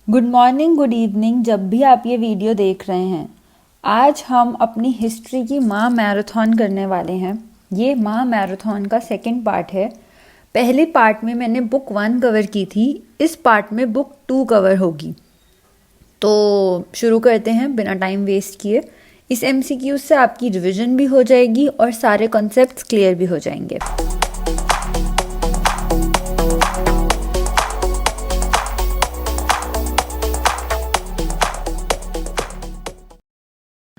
Good morning, good evening, जब भी आप ये वीडियो देख रहे हैं। आज हम अपनी हिस्ट्री की माँ मैराथन करने वाले हैं। ये माँ मैराथन का सेकंड पार्ट है। पहले पार्ट में मैंने बुक 1 कवर की थी, इस पार्ट में बुक 2 कवर होगी। तो शुरू करते हैं बिना टाइम वेस्ट किए। इस MCQ से आपकी रिवीजन भी हो जाएगी और सारे कॉन्सेप्ट्स क्लियर भी हो जाएंगे।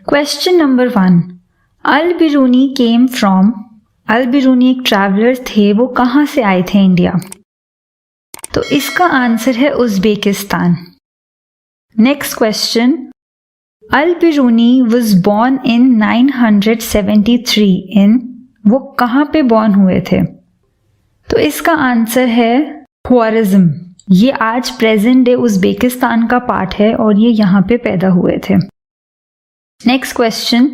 Question number 1, Al-Biruni came from. Al-Biruni एक ट्रैवलर थे, वो कहाँ से आए थे इंडिया? तो इसका आंसर है Uzbekistan. Next question, Al-Biruni was born in 973 in. वो कहाँ पे बॉर्न हुए थे? तो इसका आंसर है ख्वारिज़्म। ये आज प्रेजेंट डे उज़्बेकिस्तान का पार्ट है और ये यहाँ पे पैदा हुए थे। नेक्स्ट क्वेश्चन,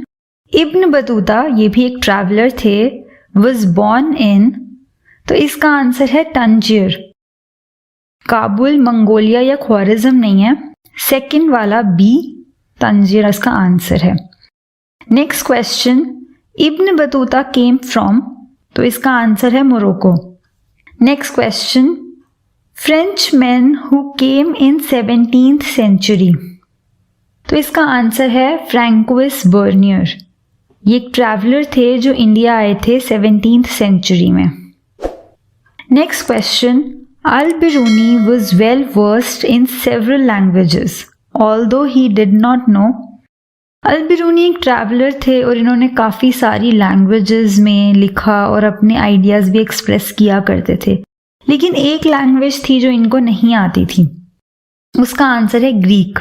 इब्न बतूता, ये भी एक ट्रैवलर थे, वाज बॉर्न इन। तो इसका आंसर है तंजीर। काबुल, मंगोलिया या ख्वारिज़्म नहीं है, सेकंड वाला बी तंजीर इसका आंसर है। Next question, Ibn Battuta came from. तो इसका आंसर है Morocco. Next question, French man who came in 17th century. तो इसका आंसर है फ्रैंकोइस बर्नियर। ये एक ट्रैवलर थे जो इंडिया आए थे 17th सेंचुरी में। Next question, Al-Biruni was well versed in several languages although he did not know. Al-Biruni एक ट्रैवलर थे और इन्होंने काफ़ी सारी लैंग्वेजेस में लिखा और अपने आइडियाज़ भी एक्सप्रेस किया करते थे, लेकिन एक लैंग्वेज थी जो इनको नहीं आती थी, उसका आंसर है Greek.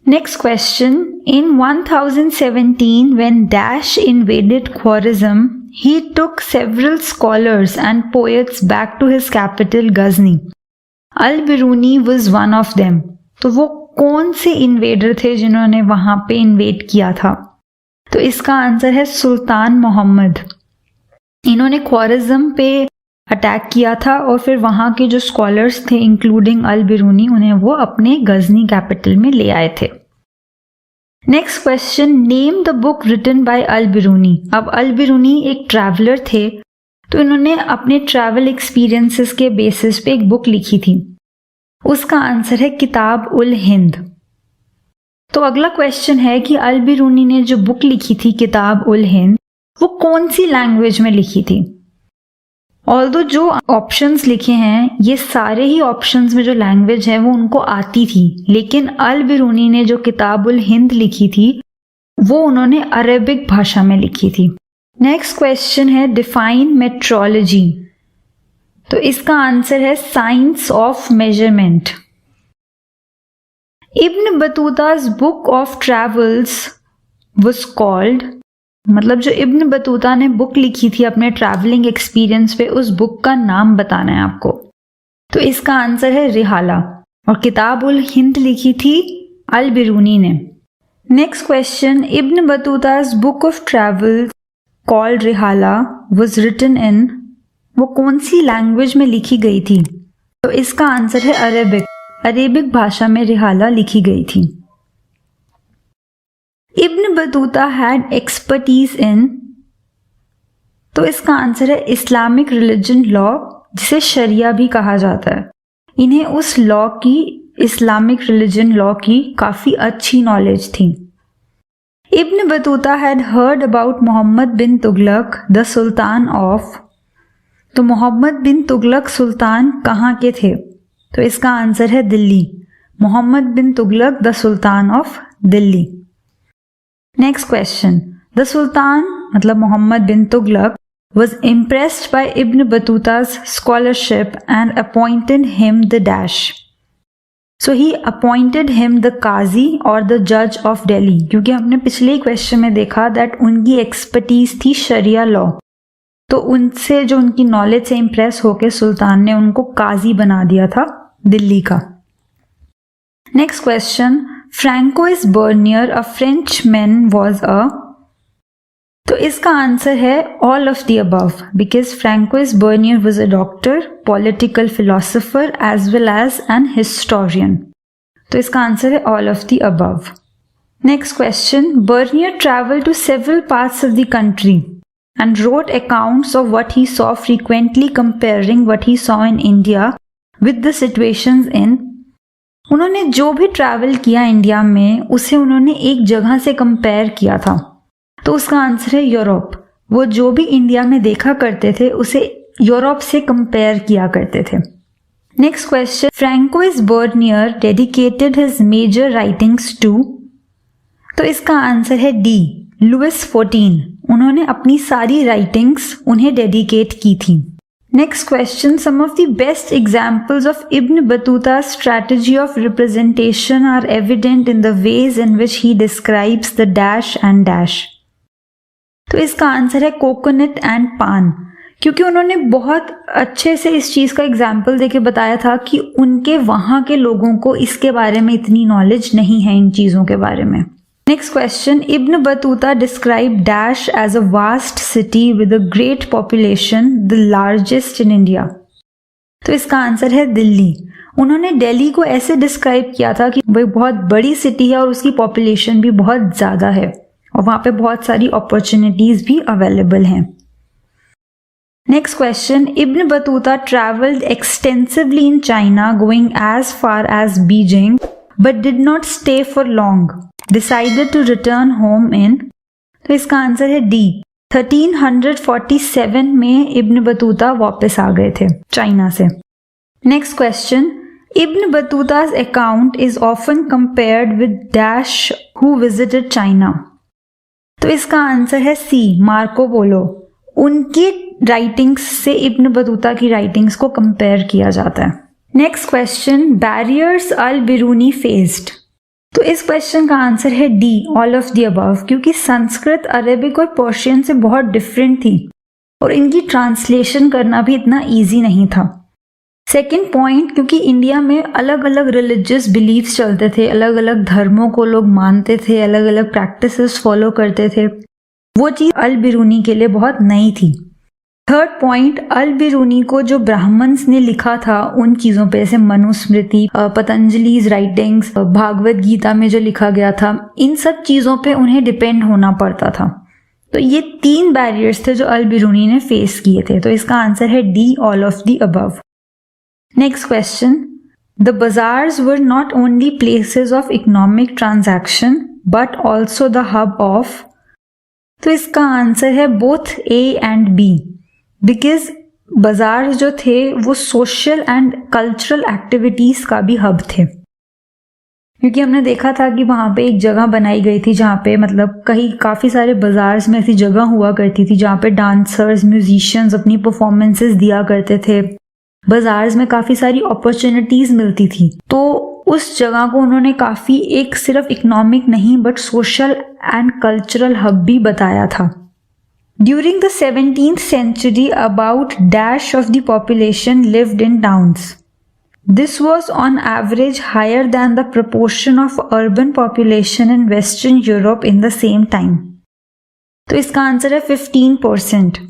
Next question, in 1017 when Dash invaded Khwarizm, he took several scholars and poets back to his capital Ghazni. Al-Biruni was one of them. तो वो कौन से इन्वेडर थे जिन्होंने वहां पे इन्वेड किया था? तो इसका आंसर है सुल्तान मोहम्मद। इन्होंने ख्वारिज़्म पे अटैक किया था और फिर वहाँ के जो स्कॉलर्स थे इंक्लूडिंग अल-बिरूनी, उन्हें वो अपने गजनी कैपिटल में ले आए थे। Next question, name the book written by Al-Biruni. अब अल-बिरूनी एक ट्रैवलर थे, तो इन्होंने अपने ट्रैवल एक्सपीरियंसेस के बेसिस पे एक बुक लिखी थी, उसका आंसर है किताब उल हिंद। तो अगला क्वेश्चन है कि अल-बिरूनी ने जो बुक लिखी थी किताब उल हिंद, वो कौन सी लैंग्वेज में लिखी थी? ऑल्दो जो ऑप्शंस लिखे हैं ये सारे ही ऑप्शंस में जो लैंग्वेज है वो उनको आती थी, लेकिन अल-बिरूनी ने जो किताब उल हिंद लिखी थी वो उन्होंने अरेबिक भाषा में लिखी थी। नेक्स्ट क्वेश्चन है डिफाइन मेट्रोलॉजी। तो इसका आंसर है science of measurement. Ibn Battuta's book of travels was called, मतलब जो इब्न बतूता ने बुक लिखी थी अपने ट्रैवलिंग एक्सपीरियंस पे, उस बुक का नाम बताना है आपको। तो इसका आंसर है रिहाला, और किताब उल हिंद लिखी थी अल-बिरूनी ने। Next question, Ibn Battuta's book of travel called Rihla was written in. वो कौन सी लैंग्वेज में लिखी गई थी? तो इसका आंसर है अरेबिक। अरेबिक भाषा में रिहाला लिखी गई थी। Ibn Battuta had expertise in. तो इसका आंसर है इस्लामिक रिलीजन लॉ, जिसे शरिया भी कहा जाता है। इन्हें उस लॉ की, इस्लामिक रिलीजन लॉ की काफी अच्छी नॉलेज थी। Ibn Battuta had heard about Muhammad bin Tughlaq the sultan of. तो मोहम्मद बिन तुगलक सुल्तान कहाँ के थे? तो इसका आंसर है Delhi. Muhammad bin Tughlaq the sultan of Delhi. Next question, the sultan मतलब Muhammad bin Tughlaq was impressed by Ibn Battuta's scholarship and appointed him the dash. So he appointed him the Qazi or the judge of Delhi, क्योंकि हमने पिछले क्वेश्चन में देखा that उनकी expertise थी शरिया law, तो उनसे जो उनकी नॉलेज से इम्प्रेस होकर सुल्तान ने उनको काजी बना दिया था दिल्ली का। Next question, Francois Bernier a French man was a. तो इसका आंसर है all of the above, because Francois Bernier was a doctor, political philosopher as well as an historian. तो इसका आंसर है all of the above. Next question, Bernier travelled to several parts of the country and wrote accounts of what he saw, frequently comparing what he saw in India with the situations इन। उन्होंने जो भी travel किया India में उसे उन्होंने एक जगह से कंपेयर किया था, तो उसका आंसर है यूरोप। वो जो भी इंडिया में देखा करते थे उसे यूरोप से कंपेयर किया करते थे। Next question, Francois Bernier dedicated his major writings to. तो इसका आंसर है डी, लुइस 14। उन्होंने अपनी सारी राइटिंग्स उन्हें डेडिकेट की थी। Next question, some of the best examples of Ibn Battuta strategy of representation are evident in the ways in which he describes the dash and dash. तो इसका answer है coconut and पान, क्योंकि उन्होंने बहुत अच्छे से इस चीज़ का एग्जाम्पल देके बताया था कि उनके वहाँ के लोगों को इसके बारे में इतनी नॉलेज नहीं है इन चीज़ों के बारे में। Next question, Ibn Battuta describe dash as a vast city with a great population, the largest in India. तो इसका आंसर है दिल्ली। उन्होंने दिल्ली को ऐसे डिस्क्राइब किया था कि वह बहुत बड़ी सिटी है और उसकी पॉपुलेशन भी बहुत ज़्यादा है और वहाँ पे बहुत सारी अपॉर्चुनिटीज़ भी अवेलेबल हैं। Next question, Ibn Battuta travelled extensively in China going as far as Beijing but did not stay for long, decided to return home in. तो इसका आंसर है डी, 1347 में इब्न बतूता वापस आ गए थे चाइना से। Next question, Ibn Battuta's account is often compared with dash who visited China। तो इसका आंसर है सी, मार्को पोलो। उनकी राइटिंग्स से इब्न बतूता की राइटिंग्स को कंपेयर किया जाता है। नेक्स्ट क्वेश्चन, बैरियर्स अल बिरूनी फेस्ड। तो इस क्वेश्चन का आंसर है D, all of the above, क्योंकि संस्कृत अरेबिक और पर्शियन से बहुत डिफरेंट थी और इनकी ट्रांसलेशन करना भी इतना ईजी नहीं था। सेकेंड पॉइंट, क्योंकि इंडिया में अलग अलग रिलीजियस बिलीफ्स चलते थे, अलग अलग धर्मों को लोग मानते थे, अलग अलग प्रैक्टिसेस फॉलो करते थे, वो चीज़ अल बिरूनी के लिए बहुत नई थी। थर्ड पॉइंट, अल बिरूनी को जो ब्राह्मण्स ने लिखा था उन चीज़ों पे, जैसे मनुस्मृति, पतंजलि's राइटिंग्स, भागवत गीता में जो लिखा गया था, इन सब चीज़ों पे उन्हें डिपेंड होना पड़ता था। तो ये 3 बैरियर्स थे जो अल बिरूनी ने फेस किए थे। तो इसका आंसर है D, all of the above. Next question, the bazaars were not only places of economic transaction but also the hub of. तो इसका आंसर है both A and B, because बाजार जो थे वो सोशल एंड कल्चरल एक्टिविटीज़ का भी hub थे, क्योंकि हमने देखा था कि वहाँ पे एक जगह बनाई गई थी जहाँ पे मतलब कहीं काफ़ी सारे बाजार्स में ऐसी जगह हुआ करती थी जहाँ पे डांसर्स, म्यूजिशियंस अपनी परफॉर्मेंसेस दिया करते थे। बाजार्स में काफ़ी सारी अपॉर्चुनिटीज़ मिलती थी, तो उस जगह को उन्होंने काफ़ी एक सिर्फ इकोनॉमिक नहीं but social and cultural hub भी बताया था। During the 17th century, about dash of the population lived in towns. This was on average higher than the proportion of urban population in Western Europe in the same time. तो इसका answer है 15%।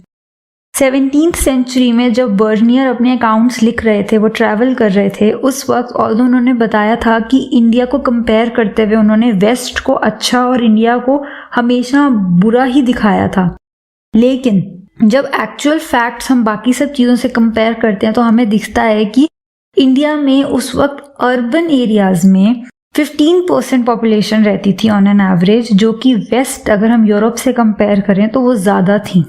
17th century में जब Bernier अपने accounts लिख रहे थे, वो ट्रैवल कर रहे थे, उस वक्त ऑल्दो उन्होंने बताया था कि इंडिया को कंपेयर करते हुए उन्होंने वेस्ट को अच्छा और इंडिया को हमेशा बुरा ही दिखाया था, लेकिन जब एक्चुअल फैक्ट्स हम बाकी सब चीज़ों से कंपेयर करते हैं तो हमें दिखता है कि इंडिया में उस वक्त अर्बन एरियाज़ में 15% पॉपुलेशन रहती थी ऑन एन एवरेज, जो कि वेस्ट अगर हम यूरोप से कंपेयर करें तो वो ज़्यादा थी।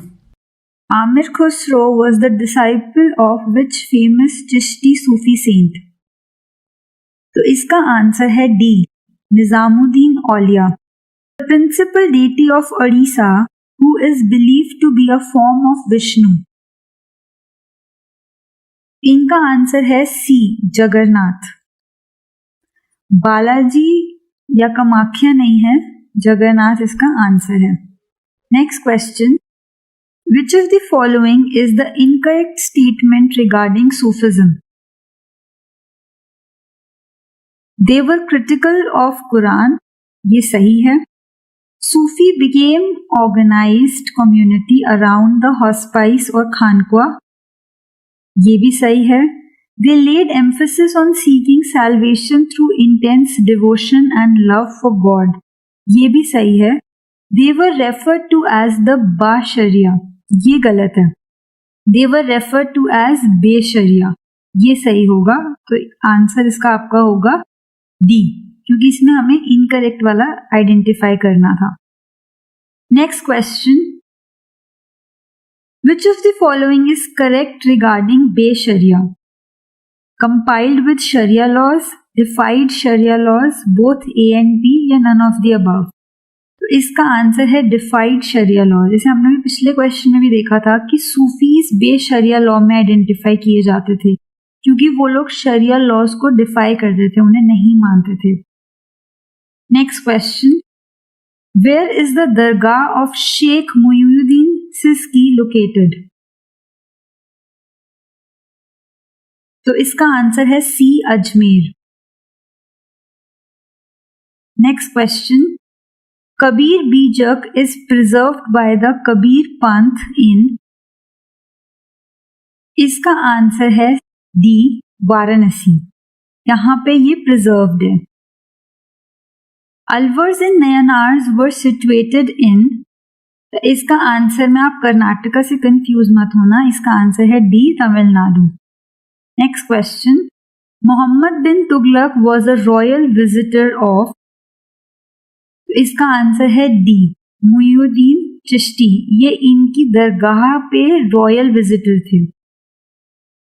Amir Khusro was the disciple of which famous Chishti Sufi saint. तो इसका आंसर है D, Nizamuddin Auliya. The principal deity of Orissa who is believed to be a form of Vishnu। इनका आंसर है सी, जगन्नाथ। बालाजी या कामाख्या नहीं है, जगन्नाथ इसका आंसर है। Next question, which of the following is the incorrect statement regarding Sufism. They were critical of Quran, ये सही है। सूफी became organized community around the hospice और खानकुआ, ये भी सही है. They laid emphasis on seeking salvation through intense devotion and love for God, ये भी सही है. They were referred to as the Ba-Sharia, ये गलत है. They were referred to as Be-Sharia, ये सही होगा. तो आंसर इसका आपका होगा डी, क्योंकि इसमें हमें इनकरेक्ट वाला आइडेंटिफाई करना था. Next question, which of the following is correct regarding be-sharia? Compiled with sharia laws, defied sharia laws, both A and B, या नन ऑफ द अबव? तो इसका आंसर है डिफाइड शरिया लॉ. जैसे हमने भी पिछले क्वेश्चन में भी देखा था कि सूफीज बे शरिया लॉ में आइडेंटिफाई किए जाते थे, क्योंकि वो लोग शरिया लॉज को डिफाई करते थे, उन्हें नहीं मानते थे. Next question, where is the dargah of Shaikh Muinuddin Chishti located? तो इसका आंसर है C, Ajmer. Next question, Kabir Bijak is preserved by the Kabir Panth in? इसका आंसर है डी, वाराणसी. यहां पे ये प्रिजर्व्ड है. अलवर्स इन नयनार्स वर सिचुएटेड इन? तो इसका आंसर में आप कर्नाटका से कंफ्यूज मत होना, इसका आंसर है D, Tamil Nadu. Next question, Muhammad bin Tughlaq was a royal visitor of? तो इसका आंसर है डी, मुइनुद्दीन चिश्ती. ये इनकी दरगाह पे रॉयल विजिटर थे.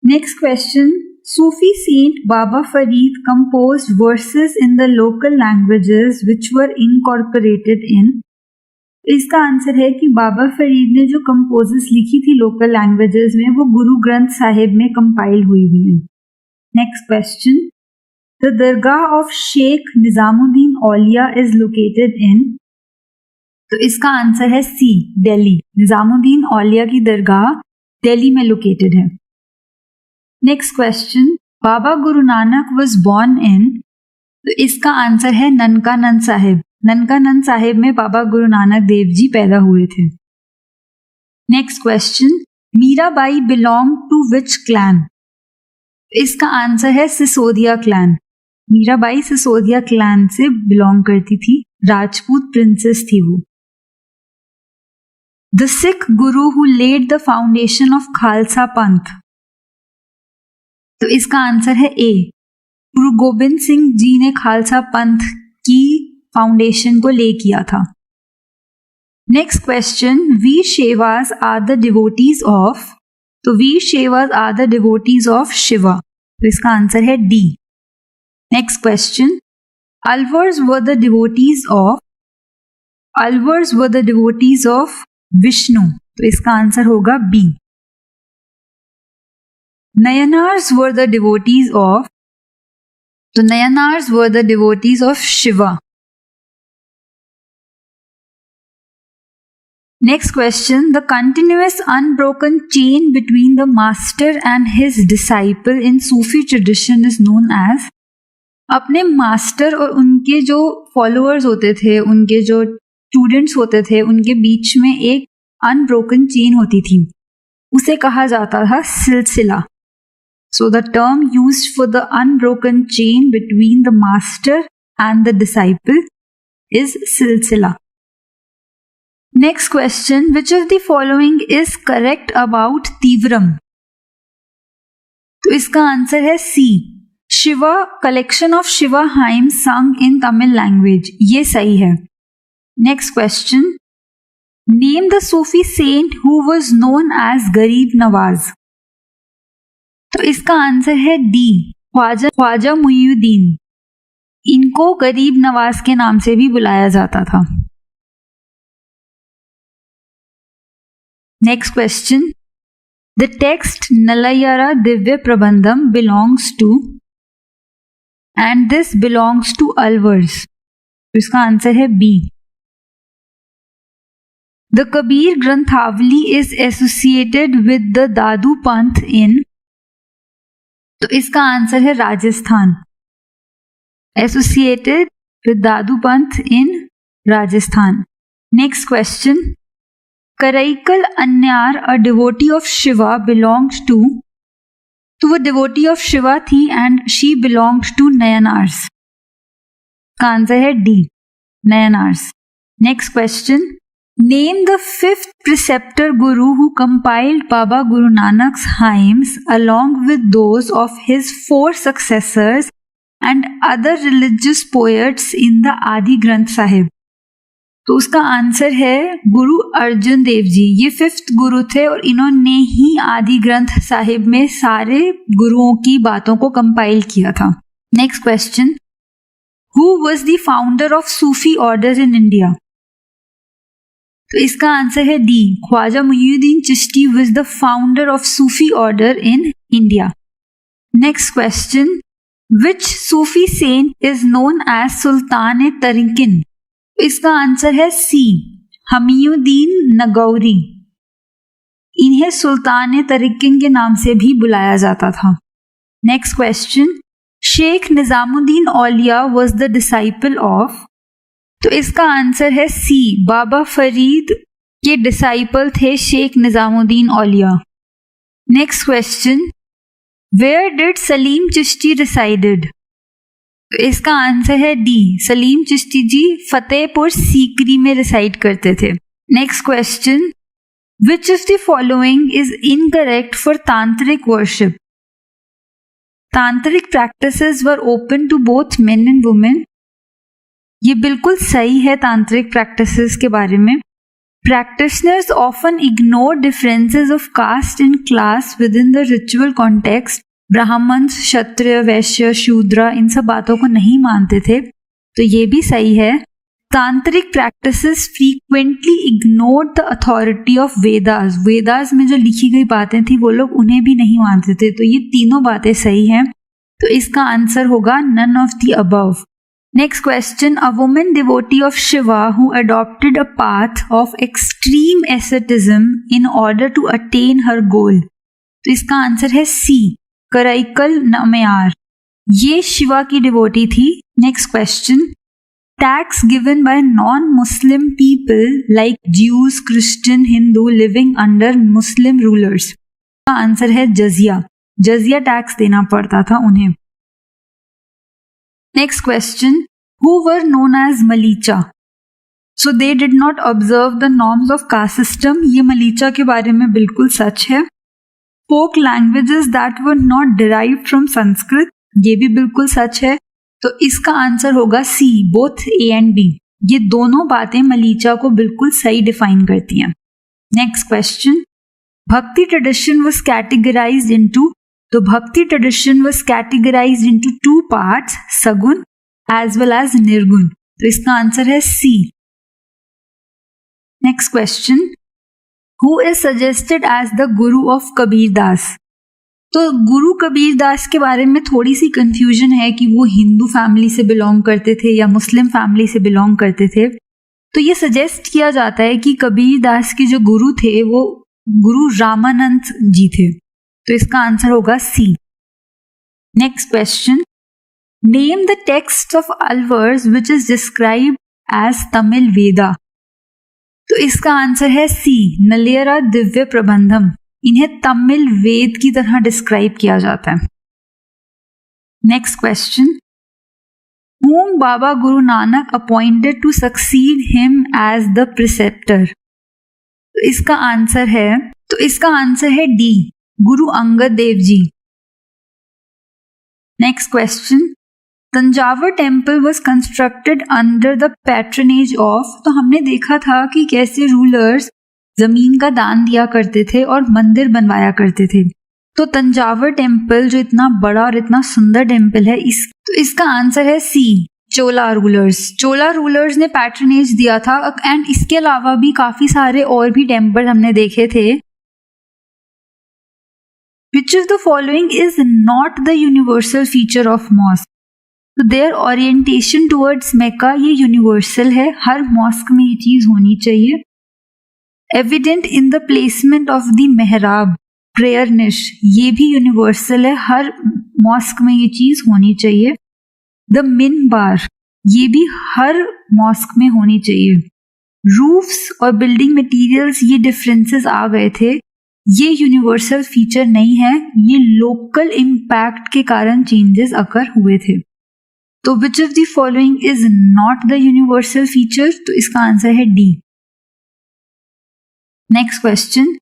Next question, Sufi saint Baba Farid composed verses in the local languages which were incorporated in? इसका आंसर है कि बाबा फरीद ने जो कंपोजेस लिखी थी लोकल लैंग्वेजेस में, वो गुरु ग्रंथ साहिब में कंपाइल हुई है. Next question, the dargah of Sheikh Nizamuddin Auliya is located in? तो इसका आंसर है सी, दिल्ली. निजामुद्दीन औलिया की दरगाह दिल्ली में लोकेटेड है. Next question, Baba Guru Nanak was born in? तो इसका आंसर है ननकानंद साहिब. ननकानंद साहिब में बाबा गुरु नानक देव जी पैदा हुए थे. Next question, Mirabai belong to which clan? इसका आंसर है सिसोदिया क्लैन. मीराबाई सिसोदिया क्लैन से बिलोंग करती थी, राजपूत प्रिंसेस थी वो. The Sikh guru who laid the foundation of Khalsa Panth? तो इसका आंसर है ए, गुरु गोबिंद सिंह जी ने खालसा पंथ की फाउंडेशन को ले किया था. Next question, Veerashaivas are the devotees of? तो Veerashaivas are the devotees of Shiva. तो इसका आंसर है D. Next question, Alvars were the devotees of? Alvars were the devotees of Vishnu. तो इसका आंसर होगा B. Nayanars were the devotees of? तो Nayanars were the devotees of Shiva. Next question, the continuous unbroken chain between the master and his disciple in Sufi tradition is known as? अपने master और उनके जो followers होते थे, उनके जो स्टूडेंट्स होते थे, उनके बीच में एक अनब्रोकन चेन होती थी, उसे कहा जाता था सिलसिला. So the term used for the unbroken chain between the master and the disciple is silsila. Next question, which of the following is correct about Tivram? तो इसका आंसर है C, Shiva collection of Shiva hymns sung in Tamil language. ये सही है. Next question, name the Sufi saint who was known as Garib Nawaz. तो इसका answer है D, Khwaja Muinuddin. इनको गरीब नवाज के नाम से भी बुलाया जाता था. Next question, the text Nalayira Divya Prabandham belongs to? And this belongs to Alvars. तो इसका आंसर है B. The Kabir Granthavali is associated with the Dadu Panth in? तो इसका आंसर है Rajasthan. Associated with Dadu Panth in Rajasthan. Next question, Karaikal Ammaiyar a devotee of Shiva belonged to, तो वो डिवोटी ऑफ शिवा थी and she belonged to Nayanars. का आंसर है D, Nayanars. Next question, name the fifth preceptor guru who compiled Baba Guru Nanak's hymns along with those of his four successors and other religious poets in the आदि ग्रंथ साहिब। तो उसका answer है गुरु अर्जुन देव जी। ये fifth गुरु थे और इन्होंने ही आदि ग्रंथ साहिब में सारे गुरुओं की बातों को कंपाइल किया था। Next question, who was the founder of Sufi order in India? तो इसका आंसर है D, Khwaja Muinuddin Chishti was the founder of Sufi order in India. Next question, which Sufi saint is known as Sultan Tarikin? इसका आंसर है सी, हमीउद्दीन नगौरी। इन्हें सुल्तान तरिकिन के नाम से भी बुलाया जाता था। Next question, Sheikh Nizamuddin Auliya was the disciple of? तो इसका आंसर है सी, बाबा फरीद के डिसाइपल थे Shaikh Nizamuddin Auliya. Next question, where did Salim Chishti resided? तो इसका आंसर है डी, सलीम चिश्ती जी फतेहपुर सीकरी में रिसाइड करते थे। Next question, which of the following is incorrect for tantric worship? Tantric practices were open to both men and women. ये बिल्कुल सही है तांत्रिक प्रैक्टिसेस के बारे में। Practitioners often ignore differences of caste and class within the ritual context. ब्राह्मण, क्षत्रिय, वैश्य, शूद्र, इन सब बातों को नहीं मानते थे, तो ये भी सही है। Tantric practices frequently ignore the authority of Vedas. Vedas में जो लिखी गई बातें थी वो लोग उन्हें भी नहीं मानते थे, तो ये तीनों बातें सही हैं। तो इसका आंसर होगा none of the above. Next question, a woman devotee of Shiva who adopted a path of extreme asceticism in order to attain her goal. तो इसका आंसर है सी, कराईकल नमयार। ये शिवा की डिवोटी थी। Next question, tax given by non Muslim people like Jews, Christian, Hindu living under Muslim rulers. का answer है जजिया। जजिया tax देना पड़ता था उन्हें। Next question, who were known as Malicha? So they did not observe the norms of caste system. ये मलीचा के बारे में बिल्कुल सच है। Spoke languages that were not derived from Sanskrit, ये भी बिल्कुल सच है। तो इसका आंसर होगा सी, both A and B। ये दोनों बातें मलीचा को बिल्कुल सही डिफाइन करती हैं। Next question, भक्ति ट्रेडिशन was categorized into, तो भक्ति tradition was categorized into two parts, सगुन as well as निर्गुण। तो इसका आंसर है C. Next question, who is suggested as the guru of Kabir Das? तो गुरु कबीर दास के बारे में थोड़ी सी कंफ्यूजन है कि वो हिंदू फैमिली से बिलोंग करते थे या मुस्लिम फैमिली से बिलोंग करते थे। तो ये सजेस्ट किया जाता है कि कबीर दास के जो गुरु थे वो गुरु रामानंद जी थे। तो इसका आंसर होगा C. Next question, name the text of Alvars which is describe as Tamil Veda. तो इसका आंसर है सी, नलियरा दिव्य प्रबंधम। इन्हें तमिल वेद की तरह डिस्क्राइब किया जाता है। Next question, whom Baba Guru Nanak appointed to succeed him as the preceptor. तो इसका आंसर है D, Guru Angad Dev ji. Next question, Thanjavur temple was constructed under the patronage of. तो हमने देखा था कि कैसे रूलर्स जमीन का दान दिया करते थे और मंदिर बनवाया करते थे। तो तंजावर टेम्पल जो इतना बड़ा और इतना सुंदर टेम्पल है, तो इसका आंसर है सी, चोला रूलर्स। चोला रूलर्स ने पैट्रनेज दिया था। एंड इसके अलावा भी काफी सारे और भी टेम्पल हमने देखे थे। Which of the following is not the universal feature of mosque? तो their orientation towards Mecca ये यूनिवर्सल है, हर मॉस्क में ये चीज होनी चाहिए। Evident in the placement of the मेहराब, प्रेयर निश, ये भी यूनिवर्सल है, हर मॉस्क में ये चीज होनी चाहिए। द मिनबार, ये भी हर मॉस्क में होनी चाहिए। रूफ्स और बिल्डिंग मटेरियल्स ये डिफरेंसेस आ गए थे, ये यूनिवर्सल फीचर नहीं है, ये लोकल इम्पैक्ट के कारण चेंजेस अकर हुए थे। तो which of the following is not the universal feature? तो इसका आंसर है D. Next question,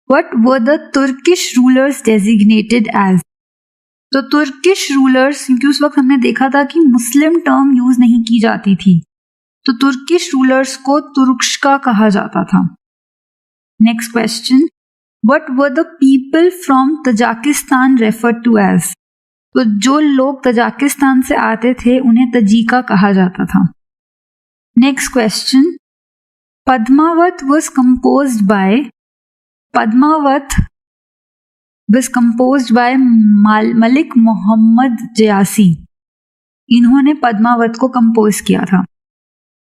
what were the Turkish rulers designated as? तो तुर्किश रूलर्स, क्योंकि उस वक्त हमने देखा था कि मुस्लिम टर्म यूज नहीं की जाती थी, तो तुर्किश रूलर्स को तुर्कशका कहा जाता था। Next question, what were the people from Tajikistan referred to as? तो जो लोग तजाकिस्तान से आते थे उन्हें तजीका कहा जाता था। Next question, Padmavat was composed by Malik Mohammad Jayasi. इन्होंने पद्मावत को कंपोज किया था।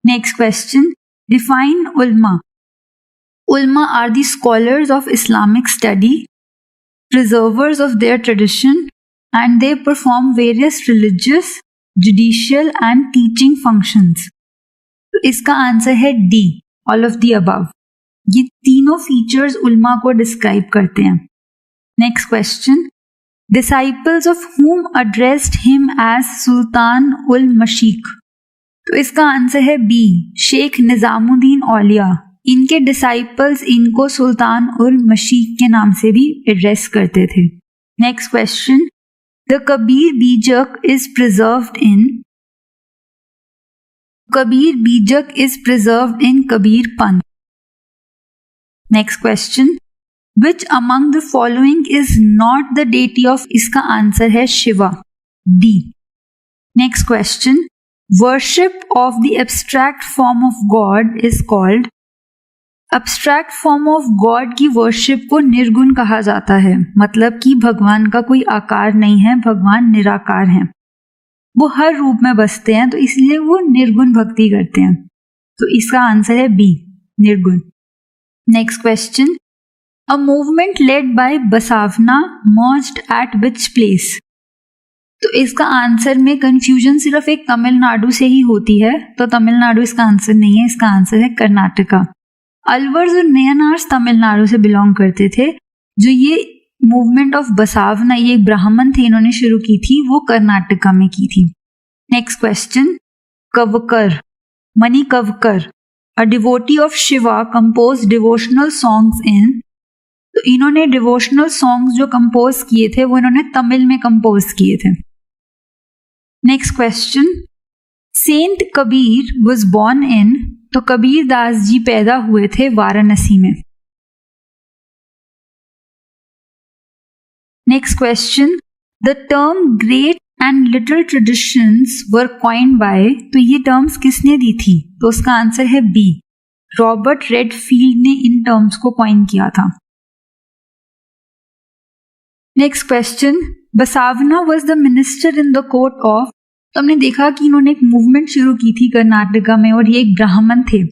Next question, define ulama. Ulama are the scholars of Islamic study, preservers of their tradition and they perform various religious, judicial and teaching functions. तो इसका आंसर है D, all of the above. ये तीनों features उल्मा को डिस्क्राइब करते हैं। Next question, disciples of whom addressed him as sultan उल मशीक। तो इसका आंसर है बी, शेख निजामुद्दीन औलिया। इनके डिसाइपल्स इनको सुल्तान उल मशीक के नाम से भी एड्रेस करते थे। Next question, the Kabir Bijak is preserved in Kabir Panth. Next question, which among the following is not the deity of? इसका आंसर है Shiva, D. Next question, worship of the abstract form of God is called? Abstract form of God की worship को निर्गुण कहा जाता है, मतलब कि भगवान का कोई आकार नहीं है, भगवान निराकार हैं, वो हर रूप में बसते हैं, तो इसलिए वो निर्गुण भक्ति करते हैं। तो इसका आंसर है B, nirguna. Next question, a movement led by Basavanna merged at which place? तो इसका आंसर में कंफ्यूजन सिर्फ एक तमिलनाडु से ही होती है, तो तमिलनाडु इसका आंसर नहीं है, इसका आंसर है कर्नाटका। अलवर्स और नयनार्स तमिलनाडु से बिलोंग करते थे। जो ये मूवमेंट ऑफ बसावना, ये ब्राह्मण थे, इन्होंने शुरू की थी, वो कर्नाटका में की थी। नेक्स्ट क्वेश्चन, कवकर, Manikkavachakar, a devotee of Shiva compose devotional songs in? तो इन्होंने डिवोशनल सॉन्ग्स जो कंपोज किए थे वो इन्होंने तमिल में कंपोज किए थे। Next question, saint Kabir was born in? तो कबीर दास जी पैदा हुए थे वाराणसी में। Next question, the term great and little traditions were coined by? तो ये टर्म्स किसने दी थी? तो उसका आंसर है बी, रॉबर्ट रेडफील्ड ने इन टर्म्स को कॉइन किया था। Next question, Basavanna was the minister in the court of? तो हमने देखा कि इन्होंने एक मूवमेंट शुरू की थी कर्नाटका में, और ये एक ब्राह्मण थे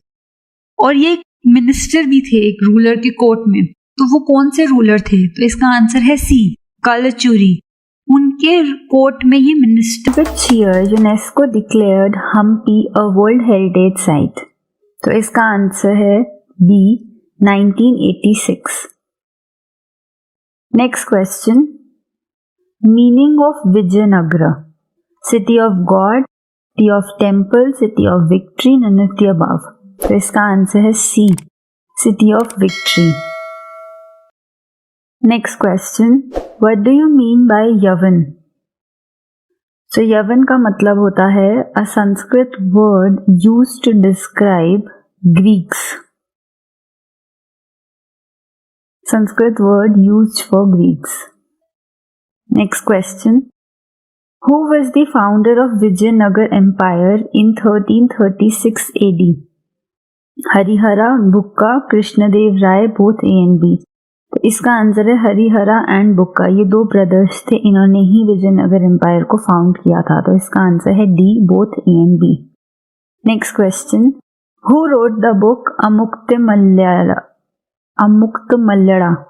और ये एक मिनिस्टर भी थे एक रूलर के कोर्ट में। तो वो कौन से रूलर थे? तो इसका आंसर है सी, कालचूरी। उनके कोर्ट में ये minister. Which year UNESCO declared Hampi a World Heritage Site? तो इसका आंसर है B, 1986। Next question, meaning of Vijayanagara? City of god, city of temple, city of victory, none of the above? तो इसका answer है C, city of victory. Next question, what do you mean by Yavana? तो यवन का मतलब होता है a Sanskrit word used to describe Greeks. Sanskrit word used for Greeks. Next question, who was the founder of Vijayanagar Empire in 1336 AD? Harihara, Bukka, Krishnadeva Raya, both A and B? तो इसका answer है Harihara and बुक्का, ये दो ब्रदर्स थे, इन्होंने ही विजयनगर एम्पायर को फाउंड किया था। तो इसका आंसर है D, both A and B. Next question, who wrote the book Amuktamalyada?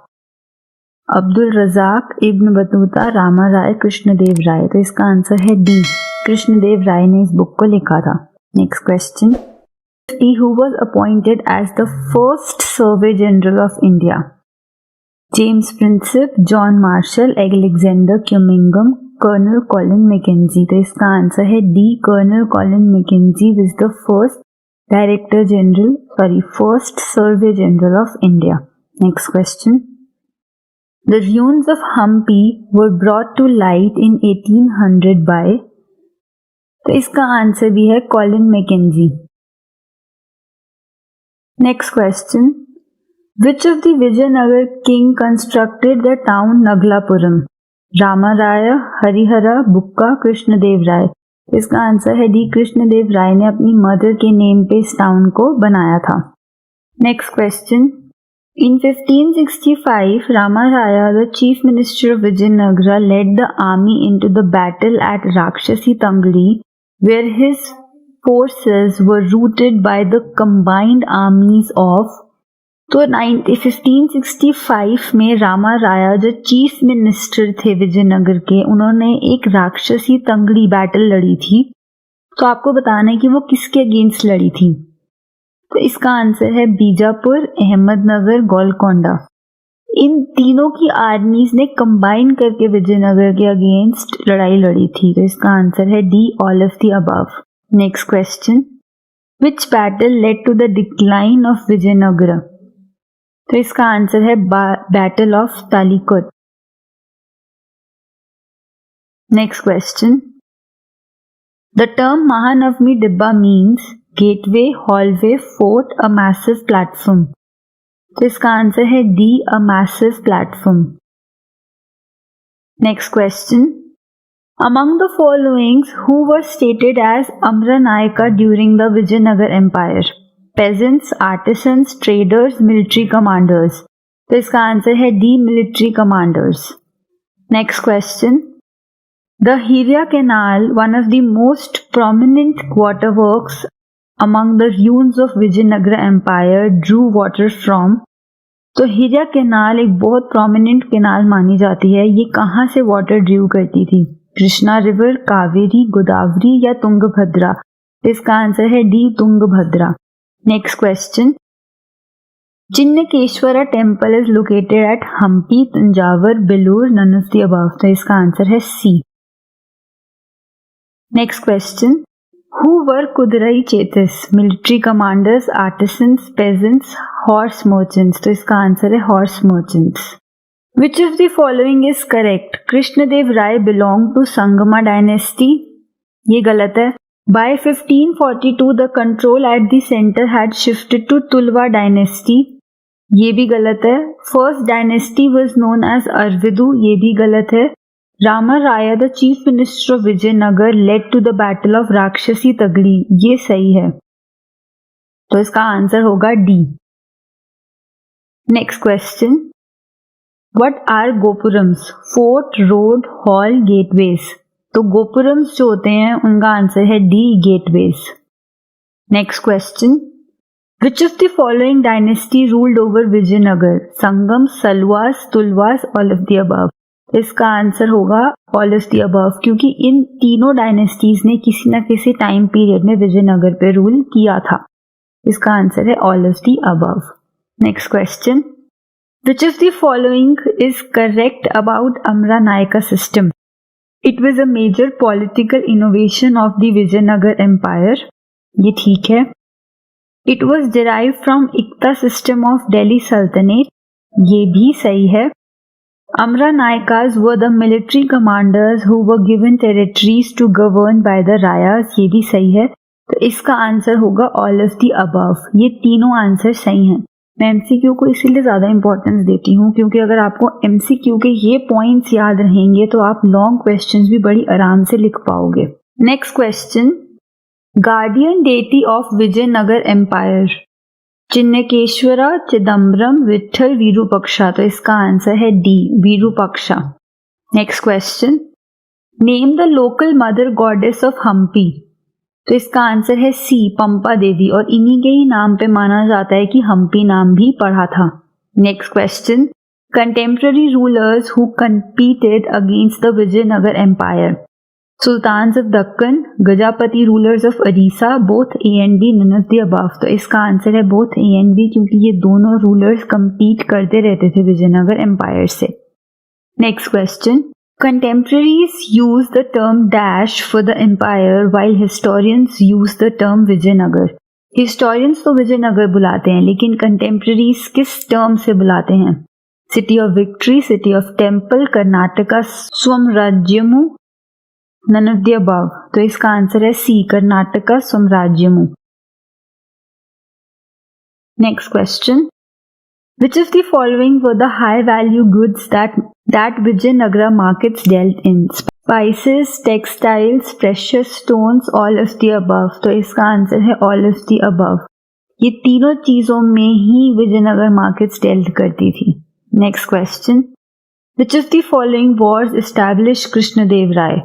Abdul Razzaq, Ibn Battuta, Rama Raya, Krishnadeva Raya? तो इसका आंसर है डी, कृष्णदेव राय ने इस बुक को लिखा था। Next question, who was appointed as the first Surveyor General of India? James Prinsep, John Marshall, Alexander Cumming, Colonel Colin Mackenzie. तो इसका आंसर है D, Colonel Colin Mackenzie was the first first Surveyor General of India. Next question. The ruins of Hampi were brought to light in 1800 by, तो इसका answer भी है Colin McKenzie. Next question. Which of the Vijayanagar king constructed the town Naglapuram? Rama Raya, Harihara, Bukka, Krishnadev Rai. इसका answer है D, Krishnadeva राय ने अपनी mother के name पे इस टाउन को बनाया था. Next question. In 1565, Rama Raya, the chief minister of Vijayanagara, led the army into the battle at Rakshasi Tangli, where his forces were routed by the combined armies of. तो 1565 में रामा राया जो chief minister थे विजयनगर के, उन्होंने एक राक्षसी तंगड़ी battle लड़ी थी. तो आपको बताना है कि वो किसके अगेंस्ट लड़ी थी. तो इसका आंसर है बीजापुर, अहमदनगर, गोलकोंडा. इन तीनों की आर्मीज ने कंबाइन करके विजयनगर के अगेंस्ट लड़ाई लड़ी थी. तो इसका आंसर है D, all of the above. Next question. Which battle led to the decline of Vijayanagar? तो इसका आंसर है battle of Talikota. Next question. The term Mahanavami Dibba means gateway, hallway, fort, a massive platform. तो इसका आंसर है D, a massive platform. Next question. Among the followings who were stated as Amaranayaka during the Vijayanagar empire? Peasants, artisans, traders, military commanders. तो इसका answer है D, military commanders. Next question. The Hirya Canal, one of the most prominent waterworks among the ruins of Vijayanagara Empire, drew water from. तो Hiriya canal एक बहुत prominent canal मानी जाती है. ये कहाँ से वाटर ड्रू करती थी? कृष्णा रिवर, कावेरी, गोदावरी या तुंगभद्रा? इसका आंसर है D, Tungabhadra. Next question. Chennakeshava temple is located at Hampi, Thanjavur, Belur, none of the above. तो इसका आंसर है C. Next question. Who were Kudirai Chetis? Military commanders, artisans, peasants, horse merchants. तो इसका आंसर है horse merchants. Which of the following is correct? Krishnadev Rai belonged to Sangama dynasty. ये गलत है. By 1542 the control at the center had shifted to Tulwa dynasty. ये भी गलत है. First dynasty was known as Arvidu. ये भी गलत है. Rama Raya, the chief minister of Vijayanagar, led to the battle of Rakshasi Tagli. ये सही है. तो इसका आंसर होगा D. Next question. What are gopurams? Fort, road, hall, gateways. तो गोपुरम्स जो होते हैं उनका आंसर है D, gateways. Next question. Which of the following dynasty ruled over Vijayanagar? Sangama, Saluvas, Tuluvas, all of the above. इसका आंसर होगा ऑल ऑफ द अबव, क्योंकि इन तीनों डायनेस्टीज ने किसी न किसी टाइम पीरियड में विजयनगर पे रूल किया था. इसका आंसर है all of the above. Next question. Which of the following is correct about Amara Nayaka system? It was a major political innovation of the Vijayanagar empire. ये ठीक है. It was derived from iqta system of Delhi Sultanate. ये भी सही है. Amra Nayakas were the military commanders who were given territories to govern by the Rayas. ये भी सही है. तो इसका आंसर होगा all of the above. ये तीनों आंसर सही हैं. मैं MCQ को इसीलिए ज़्यादा इंपॉर्टेंस देती हूँ क्योंकि अगर आपको MCQ के ये पॉइंट्स याद रहेंगे तो आप लॉन्ग क्वेश्चंस भी बड़ी आराम से लिख पाओगे. Next question. Guardian deity of Vijayanagar empire? Chennakeshava, Chidambaram, Vitthala, Virupaksha. तो इसका आंसर है D, Virupaksha. Next question. Name the local mother goddess of Hampi. तो इसका आंसर है सी, पंपा देवी. और इन्हीं के ही नाम पे माना जाता है कि हम्पी नाम भी पढ़ा था. Next question. Contemporary rulers who competed against the Vijayanagar empire? Sultans of Dakkan, Gajapati rulers of Orissa, both A and B, none of the above. तो इसका आंसर है both A and B क्योंकि ये दोनों रूलर्स compete करते रहते थे Vijayanagar empire से. Next question. Contemporaries use the term dash for the empire while historians use the term Vijayanagar. Historians तो विजयनगर बुलाते हैं लेकिन contemporaries किस term से बुलाते हैं? City of Victory, City of Temple, Karnataka स्वराज्यमु, none of the above. तो इसका आंसर है C, Karnataka स्वराज्यमु. Next question. Which of the following were the high value goods that Vijayanagara markets dealt in? Spices, textiles, precious stones, all of the above. तो इसका answer है all of the above. ये तीनों चीजों में ही Vijayanagar markets dealt करती थी. Next question. Which of the following wars established Krishnadev Rai?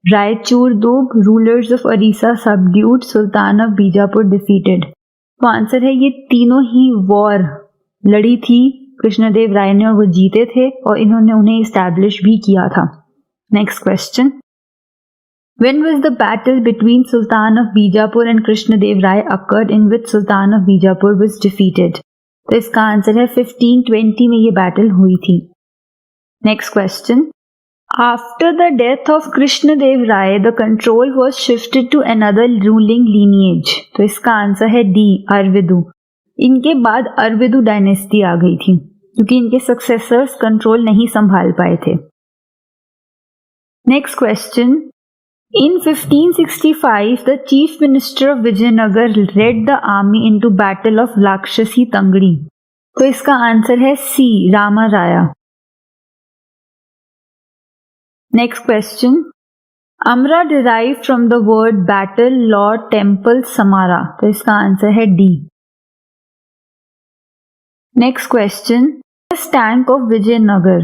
Raichur Dub, rulers of Orissa subdued, Sultan of Bijapur defeated. तो आंसर है ये तीनों ही वॉर लड़ी थी कृष्णदेव राय ने और वो जीते थे और इन्होंने उन्हें इस्टेब्लिश भी किया था. Next question. When was the battle between Sultan of Bijapur and Krishnadev Rai occurred in which Sultan of Bijapur was defeated? तो इसका आंसर है 1520 में ये बैटल हुई थी. Next question. After the death of Krishnadev Rai, the control was shifted to another ruling lineage. तो इसका answer है D, अरविदु. इनके बाद अरविदु डायनेस्टी आ गई थी क्योंकि इनके सक्सेसर्स कंट्रोल नहीं संभाल पाए थे. Next question. In 1565, the chief minister of Vijayanagar led the army into battle of Lakshasi Tangdi. तो इसका आंसर है C, Rama Raya. Next question. Amra derived from the word battle, lord, temple, samara. तो इसका answer है D. Next question. This tank of Vijayanagar.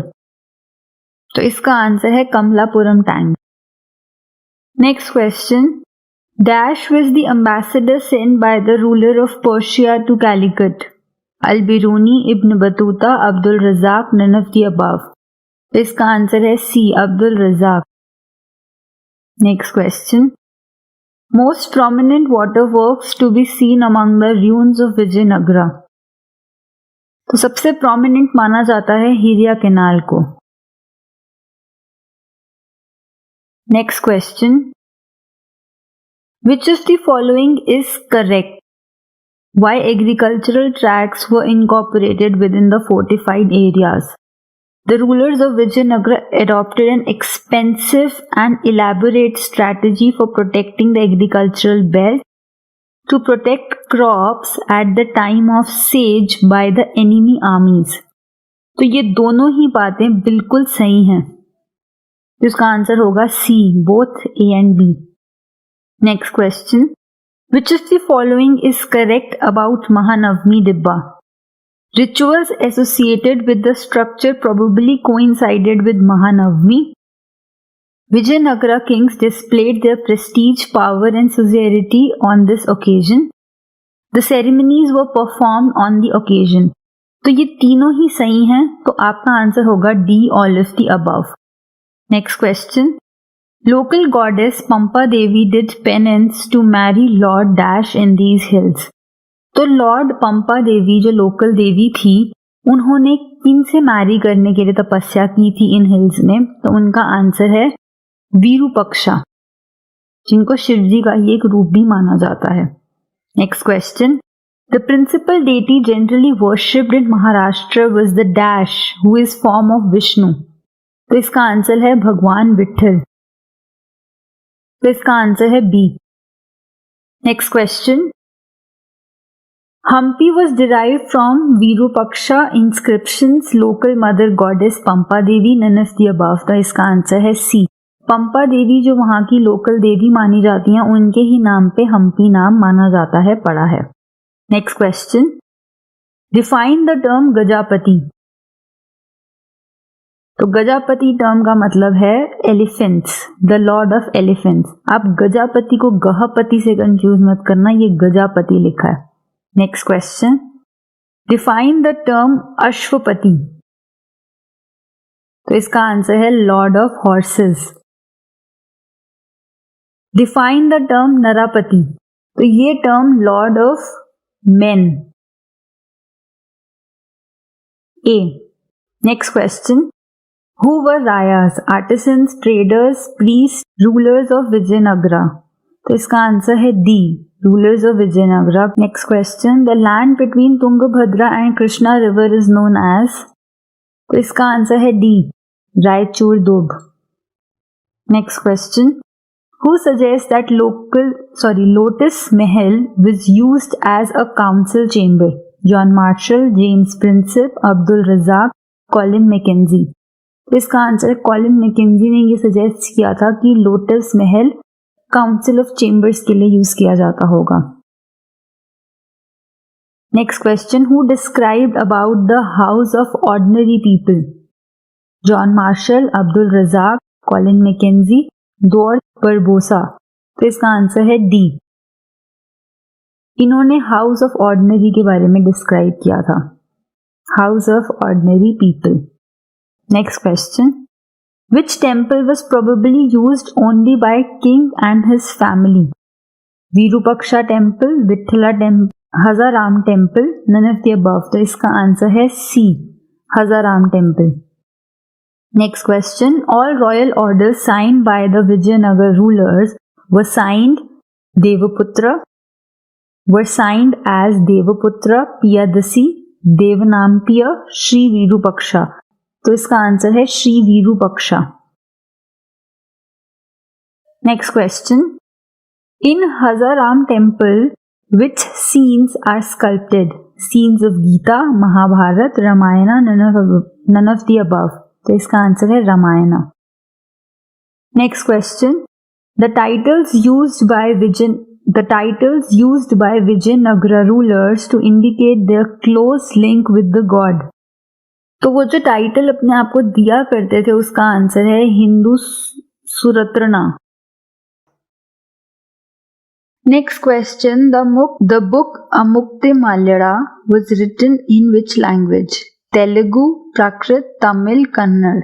तो इसका answer है Kamalapuram tank. Next question. Dash was the ambassador sent by the ruler of Persia to Calicut. Al-Biruni, Ibn Battuta, Abdul Razak, none of the above. तो इसका answer है C, Abdul Razzaq. Next question. Most prominent water works to be seen among the ruins of Vijayanagara. तो सबसे prominent माना जाता है Hiriya canal को. Next question. Which of the following is correct? Why agricultural tracts were incorporated within the fortified areas? The rulers of Vijayanagara adopted an expensive and elaborate strategy for protecting the agricultural belt to protect crops at the time of siege by the enemy armies. तो ये दोनों ही बातें बिल्कुल सही हैं. इसका answer होगा C, both A and B. Next question. Which of the following is correct about Mahanavami Dibba? Rituals associated with the structure probably coincided with Mahanavami. Vijayanagara kings displayed their prestige, power and suzerainty on this occasion. The ceremonies were performed on the occasion. तो ये तीनों ही सही हैं, तो आपका answer होगा D, all of the above. Next question. Local goddess Pampa Devi did penance to marry Lord Dash in these hills. तो Lord पंपा देवी जो लोकल देवी थी उन्होंने किन से मैरी करने के लिए तपस्या की थी इन हिल्स में? तो उनका आंसर है वीरूपक्षा, जिनको शिव जी का ये एक रूप भी माना जाता है. Next question. The principal deity generally worshipped in Maharashtra was the dash who is form of Vishnu. तो इसका आंसर है भगवान विठल. तो इसका आंसर है B. Next question. Hampi was derived from Virupaksha inscriptions, local mother goddess Pampa Devi, none of the above. तो इसका answer है C. पंपा देवी जो वहाँ की लोकल देवी मानी जाती हैं उनके ही नाम पे हम्पी नाम माना जाता है, पड़ा है. Next question. Define the term Gajapati. तो गजापति टर्म का मतलब है elephants, the lord of elephants. आप गजापति को गहपति से कंफ्यूज मत करना, ये गजापति लिखा है. Next question. Define the term Ashwapati. तो इसका आंसर है lord of horses. Define the term Narapati. तो ये term lord of men. A. Next question, who were Rayas, artisans, traders, priest, rulers of Vijayanagara? तो इसका आंसर है D, rulers of Vijayanagara. Next question, the land between Tungabhadra and Krishna river is known as? तो इसका answer है D, Raichur Durg. Next question, who suggests that Lotus Mahal was used as a council chamber? John Marshall, James Princip, Abdul Razak, Colin Mackenzie। तो इसका answer है Colin McKenzie ने ये suggest किया था कि lotus Mahal council of chambers के लिए यूज किया जाता होगा। Next question, who described about the house of ordinary people? John Marshall, Abdul Razzaq, Colin Mackenzie, Duarte Barbosa. तो इसका आंसर है डी, इन्होंने हाउस ऑफ ऑर्डिनरी के बारे में डिस्क्राइब किया था, house of ordinary people. Next question, which temple was probably used only by king and his family? Virupaksha temple, Vitthala temple, Hazararama temple, none of the above. तो इसका आंसर है C, Hazararama temple. Next question, all royal orders signed by the Vijayanagar rulers were signed as Devaputra, Piyadasi, Devanampiya, Shri Virupaksha। तो इसका answer है Shri Virupaksha. Next question, in Hazaram temple which scenes are sculpted? Scenes of Gita, Mahabharat, Ramayana, none of the above। तो इसका answer है Ramayana. Next question, the titles used by Vijayanagara rulers to indicate their close link with the god. तो वो जो title अपने आप को दिया करते थे उसका आंसर है Hindu Suratrana. Next question, the book Amuktamalyada was written in which language? Telugu, Prakrit, Tamil, Kannada.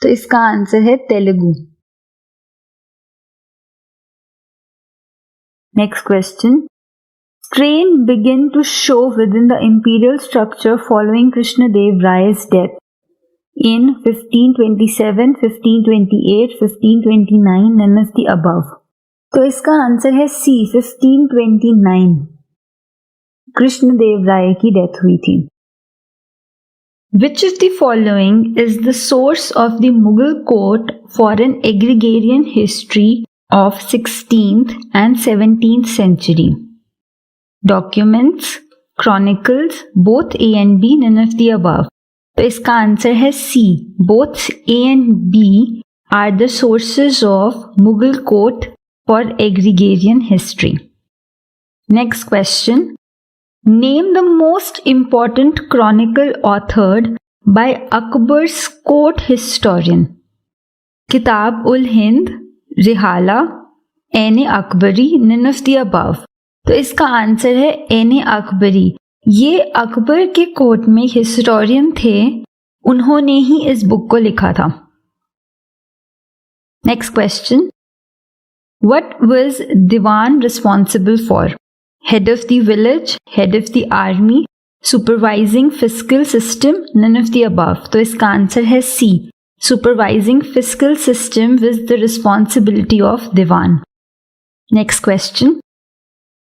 तो इसका आंसर है Telugu. Next question, strain began to show within the imperial structure following Krishnadev Rai's death in 1527, 1528, 1529, none of the above। तो इसका आंसर है सी, 1529। कृष्णदेव राय की death हुई थी। Which of the following is the source of the Mughal court for an agrarian history of 16th and 17th century? Documents, chronicles, both A and B, none of the above। तो इसका answer है C, both A and B are the sources of Mughal court for agrarian history। Next question, name the most important chronicle authored by Akbar's court historian। Kitab ul Hind, Rihla, Ain Akbari, none of the above. तो इसका answer है N Akbari. ये अकबर के court में historian थे, उन्होंने ही इस book को लिखा था। Next question, what was diwan responsible for? Head of the village, head of the army, supervising fiscal system, none of the above। तो इसका आंसर है C, supervising fiscal system was the responsibility of Diwan। Next question,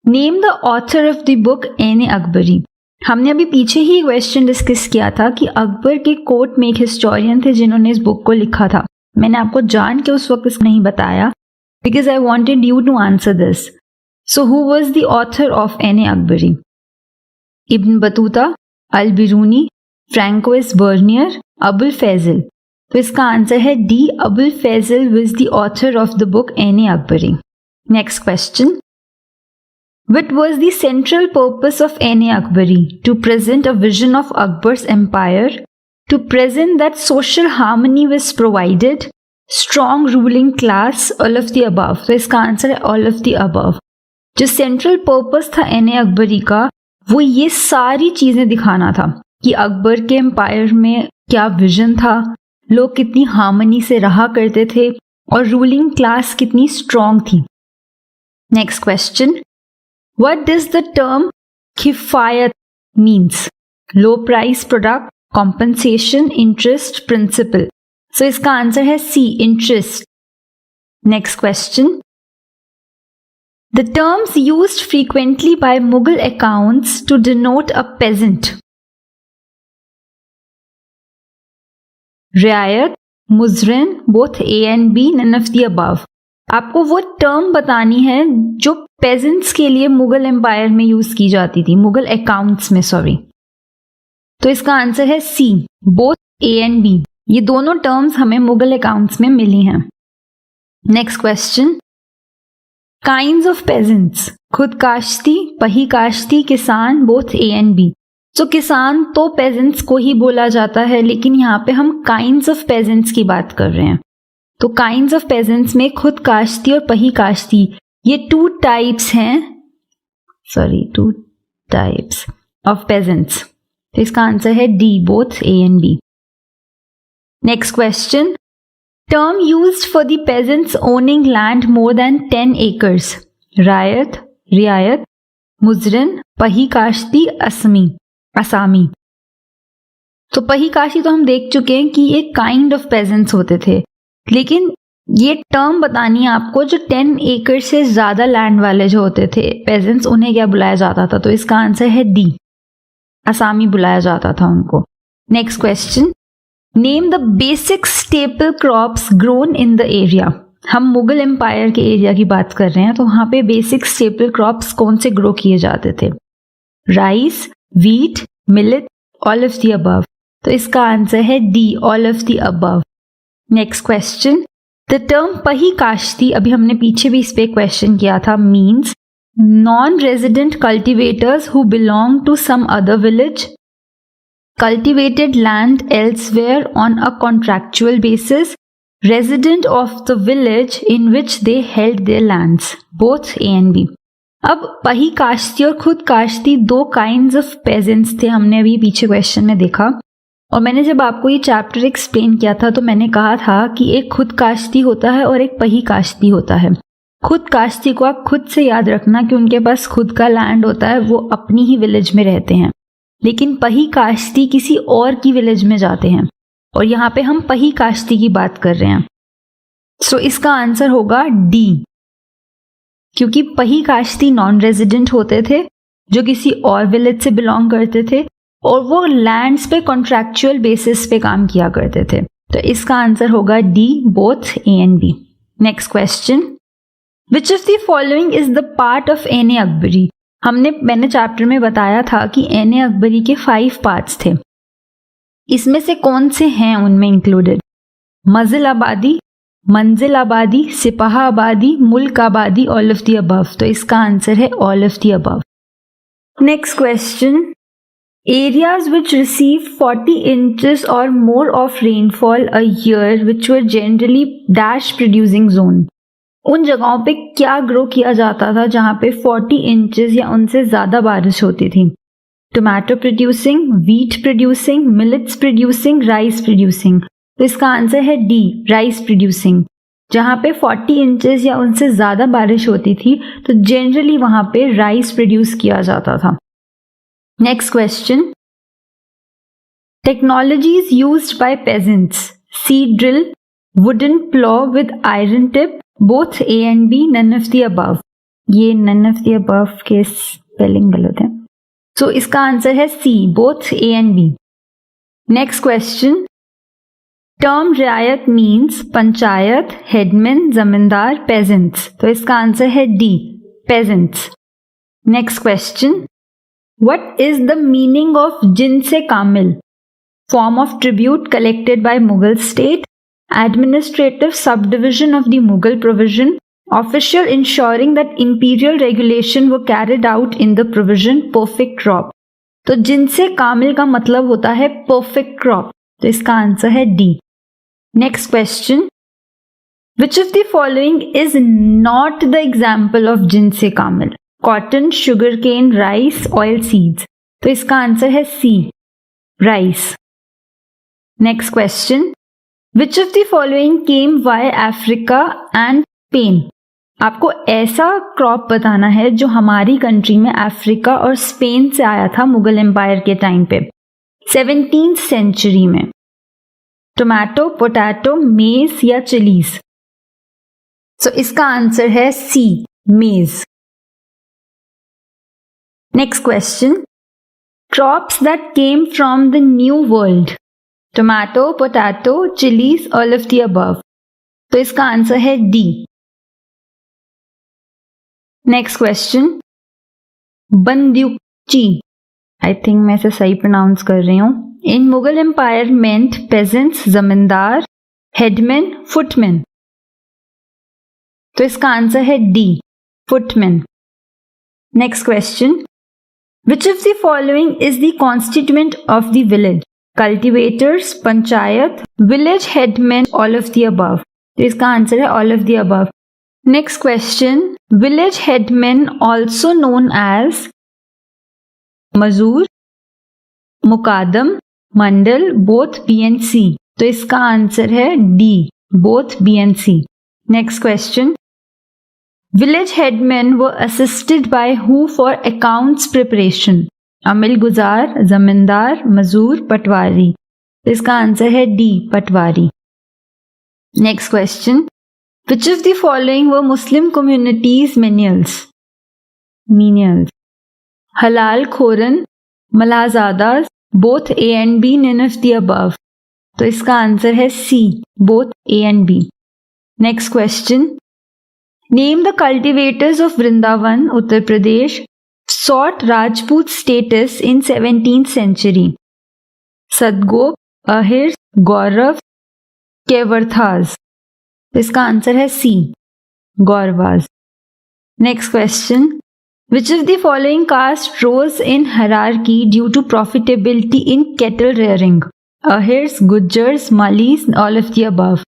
name the author of the book Ain Akbari. हमने अभी पीछे ही question discuss किया था कि अकबर के कोर्ट में एक हिस्टोरियन थे जिन्होंने इस बुक को लिखा था। मैंने आपको जान के उस वक्त नहीं बताया because I wanted you to answer this। So who was the author of Ain Akbari? Ibn Battuta, Al Biruni, Francois Bernier, Abul Fazl. तो इसका आंसर है D, Abul Fazl was the author of the book Ain Akbari. Next question, what was the central purpose of Ain Akbari? To present a vision of Akbar's empire, to present that social harmony was provided, strong ruling class, all of the above। तो इसका answer है all of the above। जो central purpose था N Akbari का वो ये सारी चीजें दिखाना था कि अकबर के एम्पायर में क्या विजन था, लोग कितनी हार्मनी से रहा करते थे और रूलिंग क्लास कितनी स्ट्रांग थी। Next question, what does the term kifayat means? Low price product, compensation, interest, principal. So इसका आंसर है C, interest. Next question, the terms used frequently by Mughal accounts to denote a peasant. रियायत, मुजरिन, both A and B, none of the above. आपको वो term बतानी है जो pageants के लिए मुगल एम्पायर में यूज की जाती थी, मुगल अकाउंट्स में, सॉरी. तो इसका आंसर है C, both A and B. ये दोनों टर्म्स हमें मुगल अकाउंट्स में मिली हैं. Next question, kinds of pageants, खुद काश्ती, पही काश्ती, किसान, बोथ A and B. तो किसान तो पेजेंट्स को ही बोला जाता है, लेकिन यहाँ पे हम काइंड्स ऑफ पेजेंट्स की बात कर रहे हैं. तो काइंड्स ऑफ पेजेंट्स में खुद काश्ती और पही काश्ती, ये टू टाइप्स ऑफ पेजेंट्स. तो इसका आंसर है D, both A and B. Next question, term used for the peasants owning land more than 10 acres. रायत, रियायत, मुजरिन, पही काश्ती, असामी. तो पही काश्ती तो हम देख चुके हैं कि ये काइंड ऑफ पेजेंट्स होते थे, लेकिन ये टर्म बतानी है आपको जो 10 एकड़ से ज्यादा लैंड वाले जो होते थे पेजेंट्स, उन्हें क्या बुलाया जाता था? तो इसका आंसर है डी, असामी बुलाया जाता था उनको. Next question, name the basic staple crops grown in the area. हम मुगल एम्पायर के एरिया की बात कर रहे हैं, तो वहां पे बेसिक स्टेपल क्रॉप्स कौन से ग्रो किए जाते थे? Rice, wheat, millet, all of the above. तो इसका आंसर है D, all of the above. Next question, the term पही काश्ती, अभी हमने पीछे भी इस पे क्वेश्चन किया था, means non resident cultivators who belong to some other village, cultivated land elsewhere on a contractual basis, resident of the village in which they held their lands, both A and B. अब पही काश्ती और खुद काश्ती दो kinds of pageants थे, हमने अभी पीछे question में देखा. और मैंने जब आपको ये चैप्टर एक्सप्लेन किया था तो मैंने कहा था कि एक खुद काश्ती होता है और एक पही काश्ती होता है. खुद काश्ती को आप खुद से याद रखना कि उनके पास खुद का लैंड होता है, वो अपनी ही विलेज में रहते हैं. लेकिन पही काश्ती किसी और की विलेज में जाते हैं, और यहाँ पे हम पही काश्ती की बात कर रहे हैं. सो इसका आंसर होगा डी, क्योंकि पही काश्ती नॉन रेजिडेंट होते थे जो किसी और विलेज से बिलोंग करते थे, और वो लैंड्स पे कॉन्ट्रैक्चुअल बेसिस पे काम किया करते थे. तो इसका आंसर होगा D, both A and B. Next question, which of the following is the part of Ain i Akbari? मैंने चैप्टर में बताया था कि एन ए अकबरी के 5 पार्ट्स थे. इसमें से कौन से हैं उनमें इंक्लूडेड? मजिल आबादी, मंजिल आबादी, सिपाहा आबादी, मुल्क आबादी, ऑल ऑफ द अबव. तो इसका आंसर है all of the above. Next question, areas which receive 40 inches or more of rainfall a year which were generally dash producing zone. उन जगहों पे क्या ग्रो किया जाता था जहां पे 40 इंचेस या उनसे ज्यादा बारिश होती थी? Tomato producing, wheat producing, millets producing, rice producing. तो इसका आंसर है डी, राइस प्रोड्यूसिंग. जहां पे 40 इंचेस या उनसे ज्यादा बारिश होती थी तो जनरली वहां पे राइस प्रोड्यूस किया जाता था. Next question, technologies used by pageants, seed drill, wooden plough with iron tip, both A and B, none of the above. ये none of the above के स्पेलिंग गलत है. So इसका आंसर है C, both A and B. Next question, term रियायत means panchayat, headman, जमींदार, peasants. तो इसका आंसर है D, peasants. Next question, what is the meaning of jinse kamil? Form of tribute collected by Mughal state, administrative subdivision of the Mughal provision, official ensuring that imperial regulation were carried out in the provision, perfect crop. तो जिनसे कामिल का मतलब होता है perfect crop. तो इसका answer है D. Next question, which of the following is not the example of जिनसे कामिल? Cotton, sugarcane, rice, oil seeds. तो इसका आंसर है C, rice. Next question, which of the following came via Africa and Spain? आपको ऐसा crop बताना है जो हमारी कंट्री में अफ्रीका और स्पेन से आया था मुगल एम्पायर के टाइम पे 17th सेंचुरी में। टोमेटो, पोटैटो, मेज या चिलीज? सो इसका आंसर है C, maize. Next question, crops that came from the new world? Tomato, potato, chillies, all of the above? तो इसका आंसर है D. Next question, bandukchi, I think मैं इसे सही प्रोनाउंस कर रही हूं, in Mughal empire meant peasants, zamindar, headman, footman? तो इसका आंसर है D, footman. Next question, which of the following is the constituent of the village? Cultivators, panchayat, village headman, all of the above? तो इसका आंसर है all of the above. Next question, village headman also known as mazur, muqaddam, mandal, both B and C? तो इसका answer है D, both B and C. Next question, village headman were assisted by who for accounts preparation? Amil guzar, zamindar, mazur, patwari? तो इसका answer है D, patwari. Next question, which of the following were Muslim communities menials? Menials. Halal Khoran, Malhazadas, both A and B, none of the above? तो इसका answer है C, both A and B. Next question. Name the cultivators of Vrindavan, Uttar Pradesh, sought Rajput status in 17th century. Sadgop, Ahirs, Gaurav, Kevarthas? इसका answer है C, Gauravas. Next question, which of the following caste rose in hierarchy due to profitability in cattle rearing? Ahirs, Gujjars, Malis, all of the above?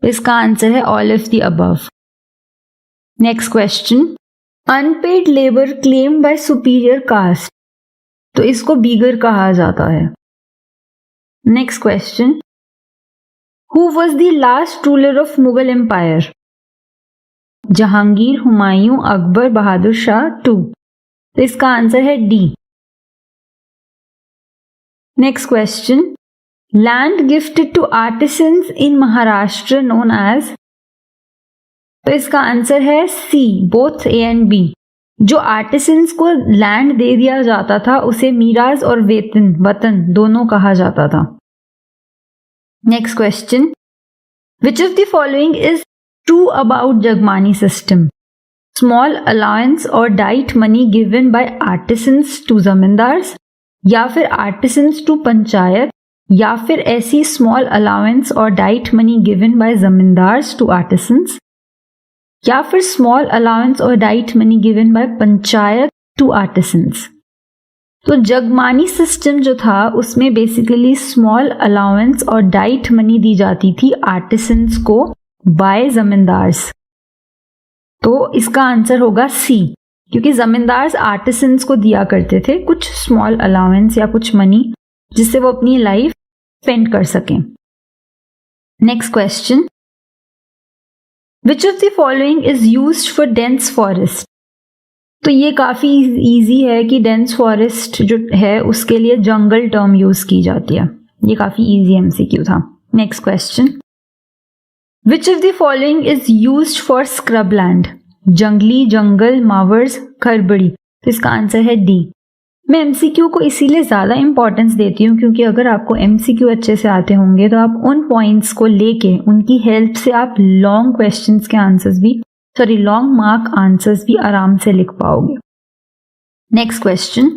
इसका answer है all of the above. Next question, unpaid labour claim by superior caste? तो इसको बीगर कहा जाता है। Next question, Who was the last ruler of Mughal Empire? Jahangir, Humayun, Akbar, Bahadur Shah, 2? तो इसका answer है D. Next question, land gifted to artisans in Maharashtra known as? तो इसका आंसर है C, both A and B. जो आर्टिसंस को लैंड दे दिया जाता था उसे मीराज और वेतन, वतन दोनों कहा जाता था। Next question, which of the following is true about Jagmani system? Small allowance or diet money given by artisans to zamindars, या फिर artisans to पंचायत, या फिर ऐसी small allowance or diet money given by zamindars to artisans, या फिर small allowance or diet money given by panchayat to artisans? तो जगमानी system जो था उसमें बेसिकली स्मॉल अलाउंस और डाइट मनी दी जाती थी आर्टिसंस को बाय जमींदार्स। तो इसका आंसर होगा सी, क्योंकि जमींदार्स आर्टिसंस को दिया करते थे कुछ स्मॉल अलाउंस या कुछ मनी जिससे वो अपनी लाइफ स्पेंड कर सकें। Next question, which of the following is used for dense forest? तो ये काफी इजी है कि डेंस फॉरेस्ट जो है उसके लिए जंगल टर्म यूज की जाती है। ये काफी इजी एमसीक्यू था। Next question, which of the following is used for scrub land? जंगली, जंगल, मावर्स, खरबड़ी? तो इसका आंसर है डी। मैं एमसीक्यू को इसीलिए ज्यादा इंपॉर्टेंस देती हूँ क्योंकि अगर आपको एमसीक्यू अच्छे से आते होंगे तो आप उन पॉइंट्स को लेके उनकी हेल्प से आप लॉन्ग क्वेश्चंस के आंसर्स भी लॉन्ग मार्क आंसर्स भी आराम से लिख पाओगे। Next question,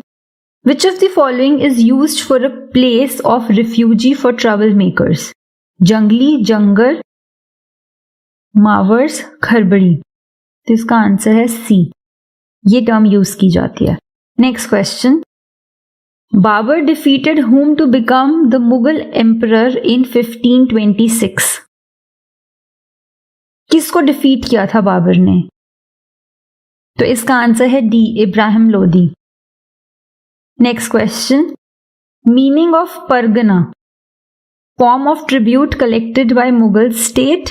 which of the following is used for a place of refugee for trouble makers? जंगली, जंगल, मावर्स, खरबड़ी? तो इसका आंसर है सी, ये टर्म यूज की जाती है। Next question, Babur defeated whom to become the Mughal emperor in 1526? किसको डिफीट किया था बाबर ने? तो इसका आंसर है D, Ibrahim Lodi. Next question, meaning of Pargana? Form of tribute collected by Mughal state,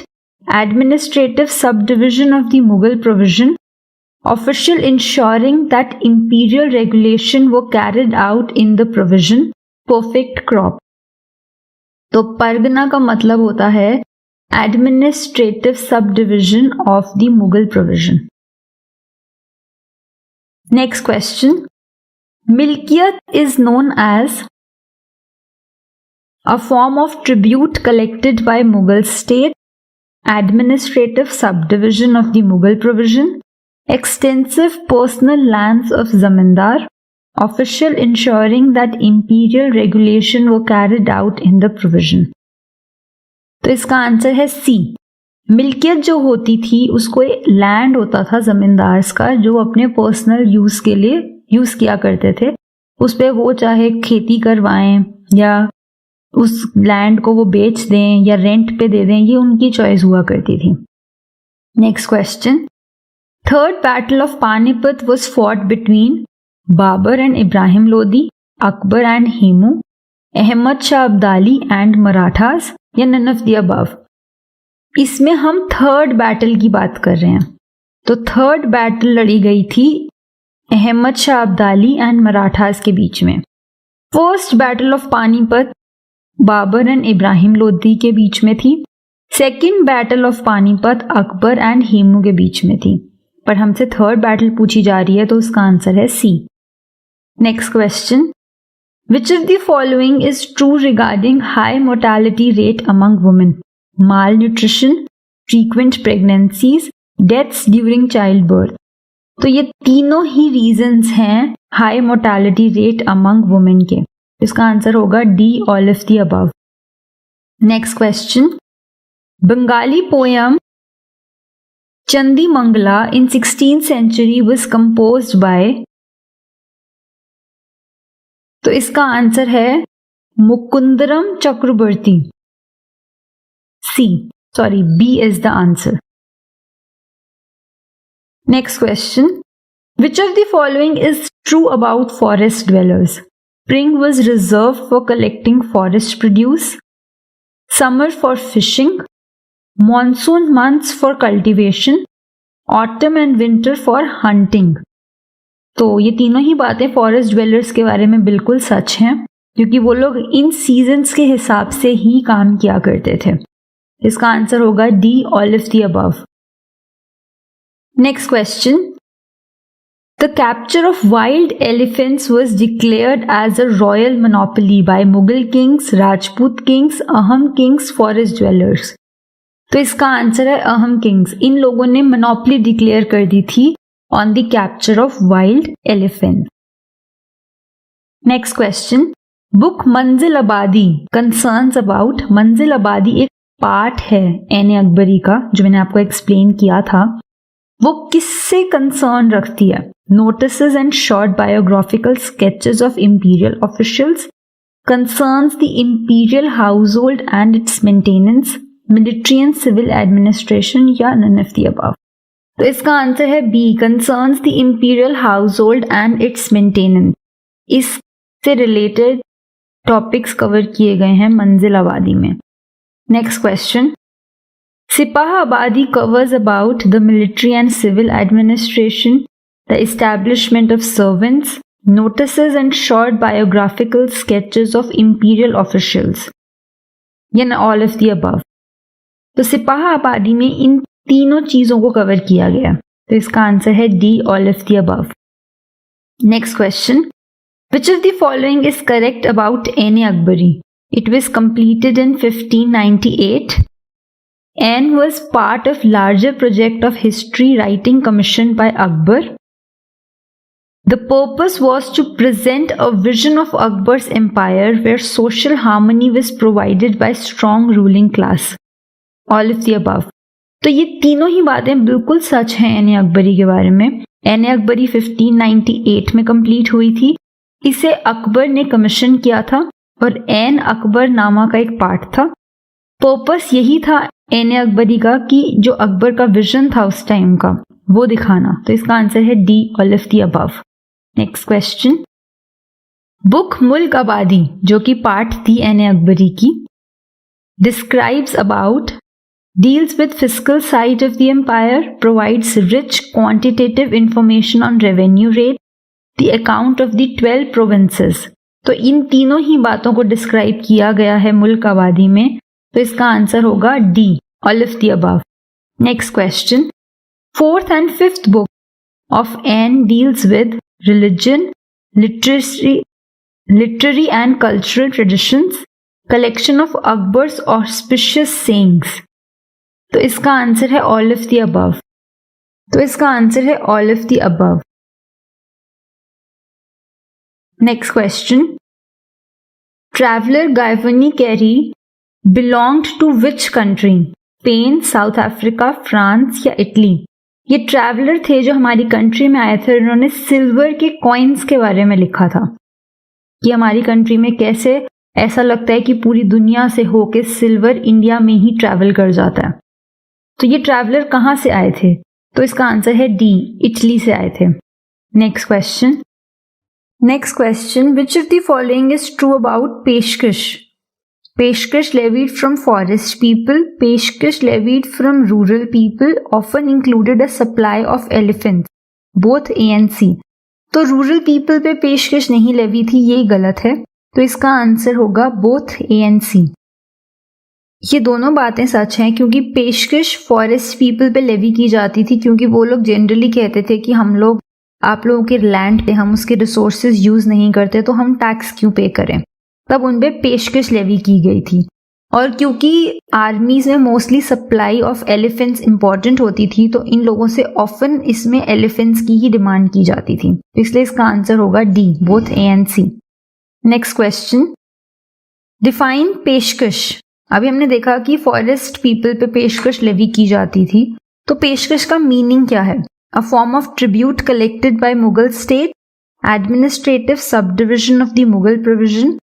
administrative subdivision of the Mughal provision, official ensuring that imperial regulation were carried out in the provision, perfect crop. तो परगना का मतलब होता है administrative subdivision of the Mughal provision. Next question. Milkiyat is known as a form of tribute collected by Mughal state, administrative subdivision of the Mughal provision, extensive personal lands of zamindar, official ensuring that imperial regulation were carried out in the provision. तो इसका answer है सी. मिल्कियत जो होती थी उसको land होता था जमींदार्स का जो अपने पर्सनल यूज के लिए यूज किया करते थे. उस पे वो चाहे खेती करवाएं या उस लैंड को वो बेच दें या रेंट पे दे दें, ये उनकी चॉइस हुआ करती थी. Next question. Third battle of Panipat was fought between Babur and Ibrahim Lodi, Akbar and Hemu, Ahmad Shah Abdali and Marathas या नन ऑफ द अबव. इसमें हम थर्ड बैटल की बात कर रहे हैं. तो थर्ड बैटल लड़ी गई थी अहमद शाह अब्दाली एंड मराठास के बीच में. First battle of Panipat Babur and Ibrahim Lodi के बीच में थी. Second battle of Panipat Akbar and Hemu के बीच में थी. पर हमसे थर्ड बैटल पूछी जा रही है तो उसका आंसर है C. Next question. Which of the following is true regarding high mortality rate among women? malnutrition, frequent pregnancies, deaths during childbirth. तो ये तीनों ही रीजंस हैं high mortality rate among women के. इसका आंसर होगा D, all of the above. Next question. Bengali poem Chandi Mangala in 16th century was composed by. तो इसका आंसर है मुकुंदरम चक्रवर्ती. C. Sorry, B is the answer. Next question. Which of the following is true about forest dwellers? Spring was reserved for collecting forest produce. Summer for fishing. Monsoon months for cultivation. Autumn and winter for hunting. तो ये तीनों ही बातें forest dwellers के बारे में बिल्कुल सच हैं क्योंकि वो लोग इन सीजन्स के हिसाब से ही काम किया करते थे. इसका आंसर होगा D, all of the above. Next question. The capture of wild elephants was declared as a royal monopoly by Mughal kings, Rajput kings, Ahom kings, forest dwellers. तो इसका आंसर है अहम किंग्स. इन लोगों ने मोनोपोली डिक्लेयर कर दी थी on the capture of wild elephant. Next question. Book मंजिल आबादी कंसर्न्स अबाउट. मंजिल आबादी एक पार्ट है एन अकबरी का जो मैंने आपको एक्सप्लेन किया था. वो किससे कंसर्न रखती है? Notices and short biographical sketches of imperial officials, concerns the imperial household and its maintenance, military and civil administration या नन ऑफ द अबव. तो इसका आंसर है B, concerns the imperial household and its maintenance. इससे related topics cover किए गए हैं मंजिल आबादी में. Next question. Sipah Abadi covers about the military and civil administration, the establishment of servants, notices and short biographical sketches of imperial officials. यानी all of the above. तो सिपाह आबादी में इन तीनों चीजों को कवर किया गया. तो इसका आंसर है D, all of the above. Next question. Which of the following is correct about Ain Akbari? It was completed in 1598. N was part of larger project of history writing commissioned by Akbar. The purpose was to present a vision of Akbar's empire where social harmony was provided by strong ruling class. All of the above. तो ये तीनों ही बातें बिल्कुल सच हैं N Akbari के बारे में. N Akbari 1598 में कंप्लीट हुई थी. इसे अकबर ने कमीशन किया था और एन अकबर नामा का एक पार्ट था. पर्पस यही था एन अकबरी का कि जो अकबर का विजन था उस टाइम का वो दिखाना. तो इसका आंसर है D, all of the above. Next question. Book मुल्क आबादी जो कि पार्ट थी एन अकबरी की, describes about deals with fiscal side of the empire, provides rich quantitative information on revenue rate, the account of the 12 provinces. तो इन तीनों ही बातों को डिस्क्राइब किया गया है मुल्क आबादी में, तो इसका आंसर होगा D, all of the above. Next question. 4th and 5th book of N deals with religion, literary and cultural traditions, collection of Akbar's auspicious sayings. तो इसका आंसर है ऑल ऑफ द अबव. तो इसका answer है all of the above. Next question. Traveller Giovanni Careri belonged to which country? Spain, South Africa, France या Italy? ये traveller थे जो हमारी कंट्री में आए थे. उन्होंने सिल्वर के कॉइन्स के बारे में लिखा था कि हमारी कंट्री में कैसे ऐसा लगता है कि पूरी दुनिया से होके सिल्वर इंडिया में ही ट्रैवल कर जाता है. तो ये ट्रैवलर कहाँ से आए थे? तो इसका आंसर है डी, इटली से आए थे. Next question. Next question. Which of the following is true about पेशकश? पेशकश levied from forest people, पेशकश levied from rural people, often included a supply of elephants, both A and C. तो rural people पे पेशकश नहीं levy थी, ये गलत है. तो इसका आंसर होगा बोथ A and C. ये दोनों बातें सच हैं क्योंकि पेशकश फॉरेस्ट पीपल पे लेवी की जाती थी, क्योंकि वो लोग जनरली कहते थे कि हम लोग आप लोगों के लैंड पे हम उसके रिसोर्सेज यूज नहीं करते तो हम टैक्स क्यों पे करें. तब उन पे पेशकश लेवी की गई थी. और क्योंकि आर्मीज में mostly supply of elephants important होती थी तो इन लोगों से ऑफन इसमें एलिफेंट्स की ही डिमांड की जाती थी. इसलिए इसका आंसर होगा D, both A and C. Next question. Define peshkash. अभी हमने देखा कि फॉरेस्ट पीपल पे पेशकश लेवी की जाती थी, तो पेशकश का मीनिंग क्या है? A form of tribute collected by Mughal state, administrative sub division of the Mughal provision,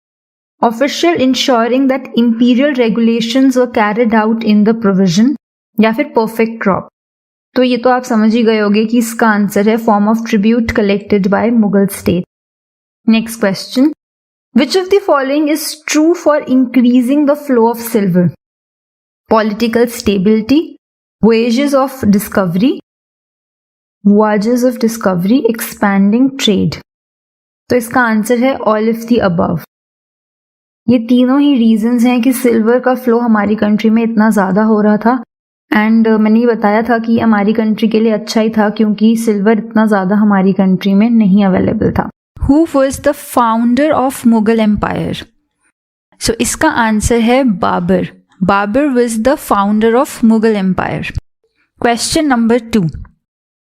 official ensuring that imperial regulations were carried out in the provision, या फिर परफेक्ट क्रॉप. तो ये तो आप समझ ही गए होंगे कि इसका आंसर है form of tribute collected by Mughal state. Next question. Which of the following is true for increasing the flow of silver? Political stability, voyages of discovery, expanding trade. तो इसका आंसर है all of the above. ये तीनों ही reasons हैं कि silver का flow हमारी कंट्री में इतना ज़्यादा हो रहा था. एंड मैंने ये बताया था कि हमारी कंट्री के लिए अच्छा ही था क्योंकि सिल्वर इतना ज़्यादा हमारी कंट्री में नहीं अवेलेबल था. Who was the founder of Mughal Empire? So इसका आंसर है Babar. Babur was the founder of Mughal Empire. Question number 2.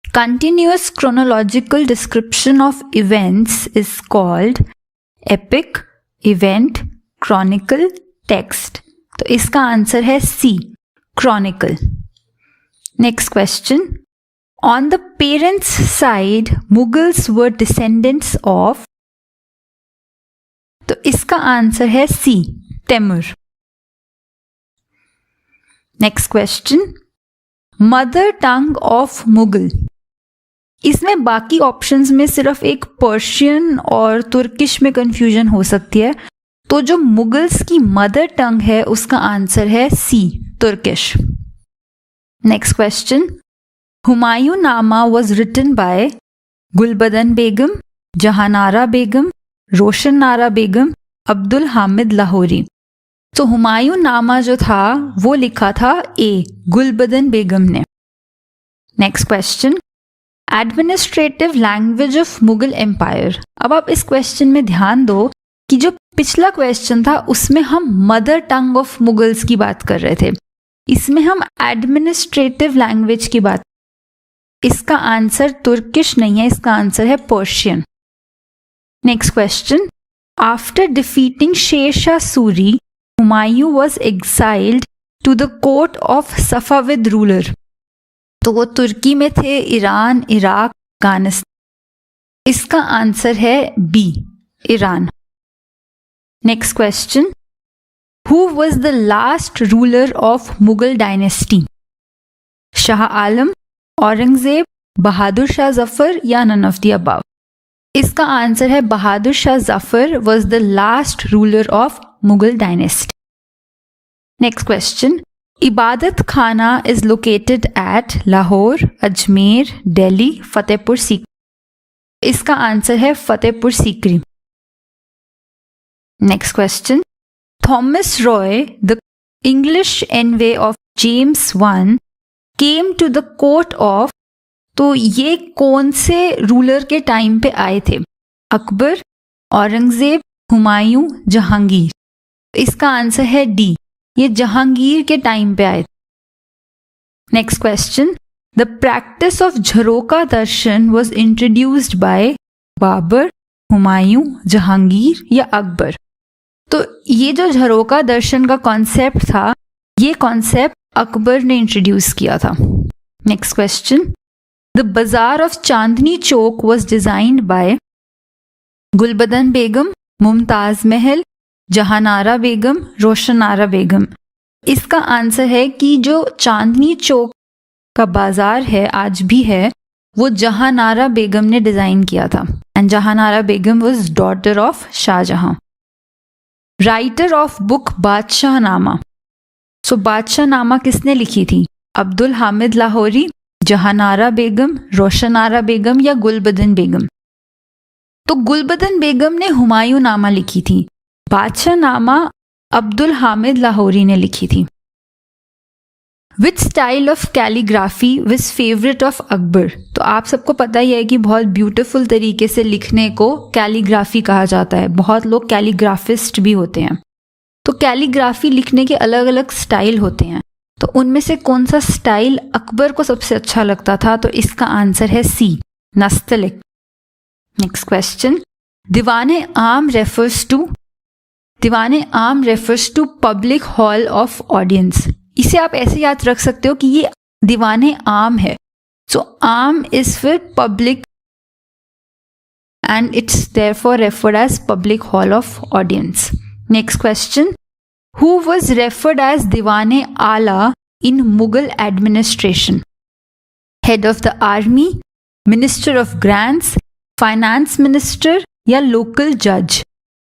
Continuous chronological description of events is called epic, event, chronicle, text. तो इसका answer है C, chronicle. Next question. On the parents' side, Mughals were descendants of. तो इसका answer है C, Temur. Next question. Mother tongue of Mughal. इसमें बाकी options में सिर्फ एक पर्शियन और तुर्किश में कंफ्यूजन हो सकती है, तो जो मुगल्स की मदर टंग है उसका आंसर है C, Turkish. Next question. Humayunnama was written by Gulbadan Begum, Jahanara Begum, Roshan Nara Begum, Abdul Hamid Lahori. तो हुमायूंनामा जो था वो लिखा था ए, गुलबदन बेगम ने. Next question. Administrative language of Mughal empire. अब आप इस क्वेश्चन में ध्यान दो कि जो पिछला क्वेश्चन था उसमें हम मदर टंग ऑफ मुगल्स की बात कर रहे थे, इसमें हम एडमिनिस्ट्रेटिव लैंग्वेज की बात. इसका आंसर तुर्किश नहीं है, इसका आंसर है Persian. Next question. After defeating Sher Shah Suri, Humayun was exiled to the court of Safavid ruler. तो वो तुर्की में थे, ईरान, इराक, अफगानिस्तान. इसका आंसर है B, Iran. Next question. Who was the last ruler of Mughal dynasty? Shah Alam, Aurangzeb, Bahadur Shah Zafar या नन ऑफ द अबव? इसका answer है Bahadur Shah Zafar was the last ruler of Mughal dynasty. Next question. Ibadat Khana is located at Lahore, Ajmer, Delhi, Fatehpur Sikri. इसका आंसर है Fatehpur Sikri. Next question, Thomas Roe the English envoy of James one came to the court of, तो ये कौन से ruler के time पे आए थे? अकबर, औरंगजेब, हुमायूं, जहांगीर। इसका आंसर है डी, ये जहांगीर के टाइम पे आए थे। Next question, the practice of jharokha darshan was introduced by Babar, Humayun, Jahangir या अकबर। तो ये जो झरोका दर्शन का कॉन्सेप्ट था, ये कॉन्सेप्ट अकबर ने इंट्रोड्यूस किया था। Next question, the bazaar of Chandni Chowk was designed by Gulbadan Begum, Mumtaz Mahal, Jahanara बेगम, रोशनारा बेगम। इसका आंसर है कि जो चांदनी चौक का बाजार है, आज भी है, वो जहानारा बेगम ने डिजाइन किया था। And Jahanara Begum was daughter of Shah Jahan. Writer of book Badshahnama, सो बादशाह नामा किसने लिखी थी? अब्दुल हामिद लाहौरी, जहानारा बेगम, रोशनारा बेगम या गुलबदन बेगम। तो गुलबदन बेगम ने हुमायूं नामा लिखी थी, बादशाह नामा अब्दुल हामिद लाहौरी ने लिखी थी। Which style of calligraphy was favourite of Akbar? तो आप सबको पता ही है कि बहुत ब्यूटीफुल तरीके से लिखने को कैलीग्राफी कहा जाता है। बहुत लोग कैलीग्राफिस्ट भी होते हैं। तो कैलीग्राफी लिखने के अलग अलग स्टाइल होते हैं, तो उनमें से कौन सा स्टाइल अकबर को सबसे अच्छा लगता था? तो इसका आंसर है सी, Nastaliq. Next question, Diwane Aam refers to public hall of audience. इसे आप ऐसे याद रख सकते हो कि ये दीवाने आम है। सो aam is for public and it's therefore referred as public hall of audience. Next question, who was referred as Diwane Aala in Mughal administration? Head of the army, minister of grants, finance minister या लोकल जज?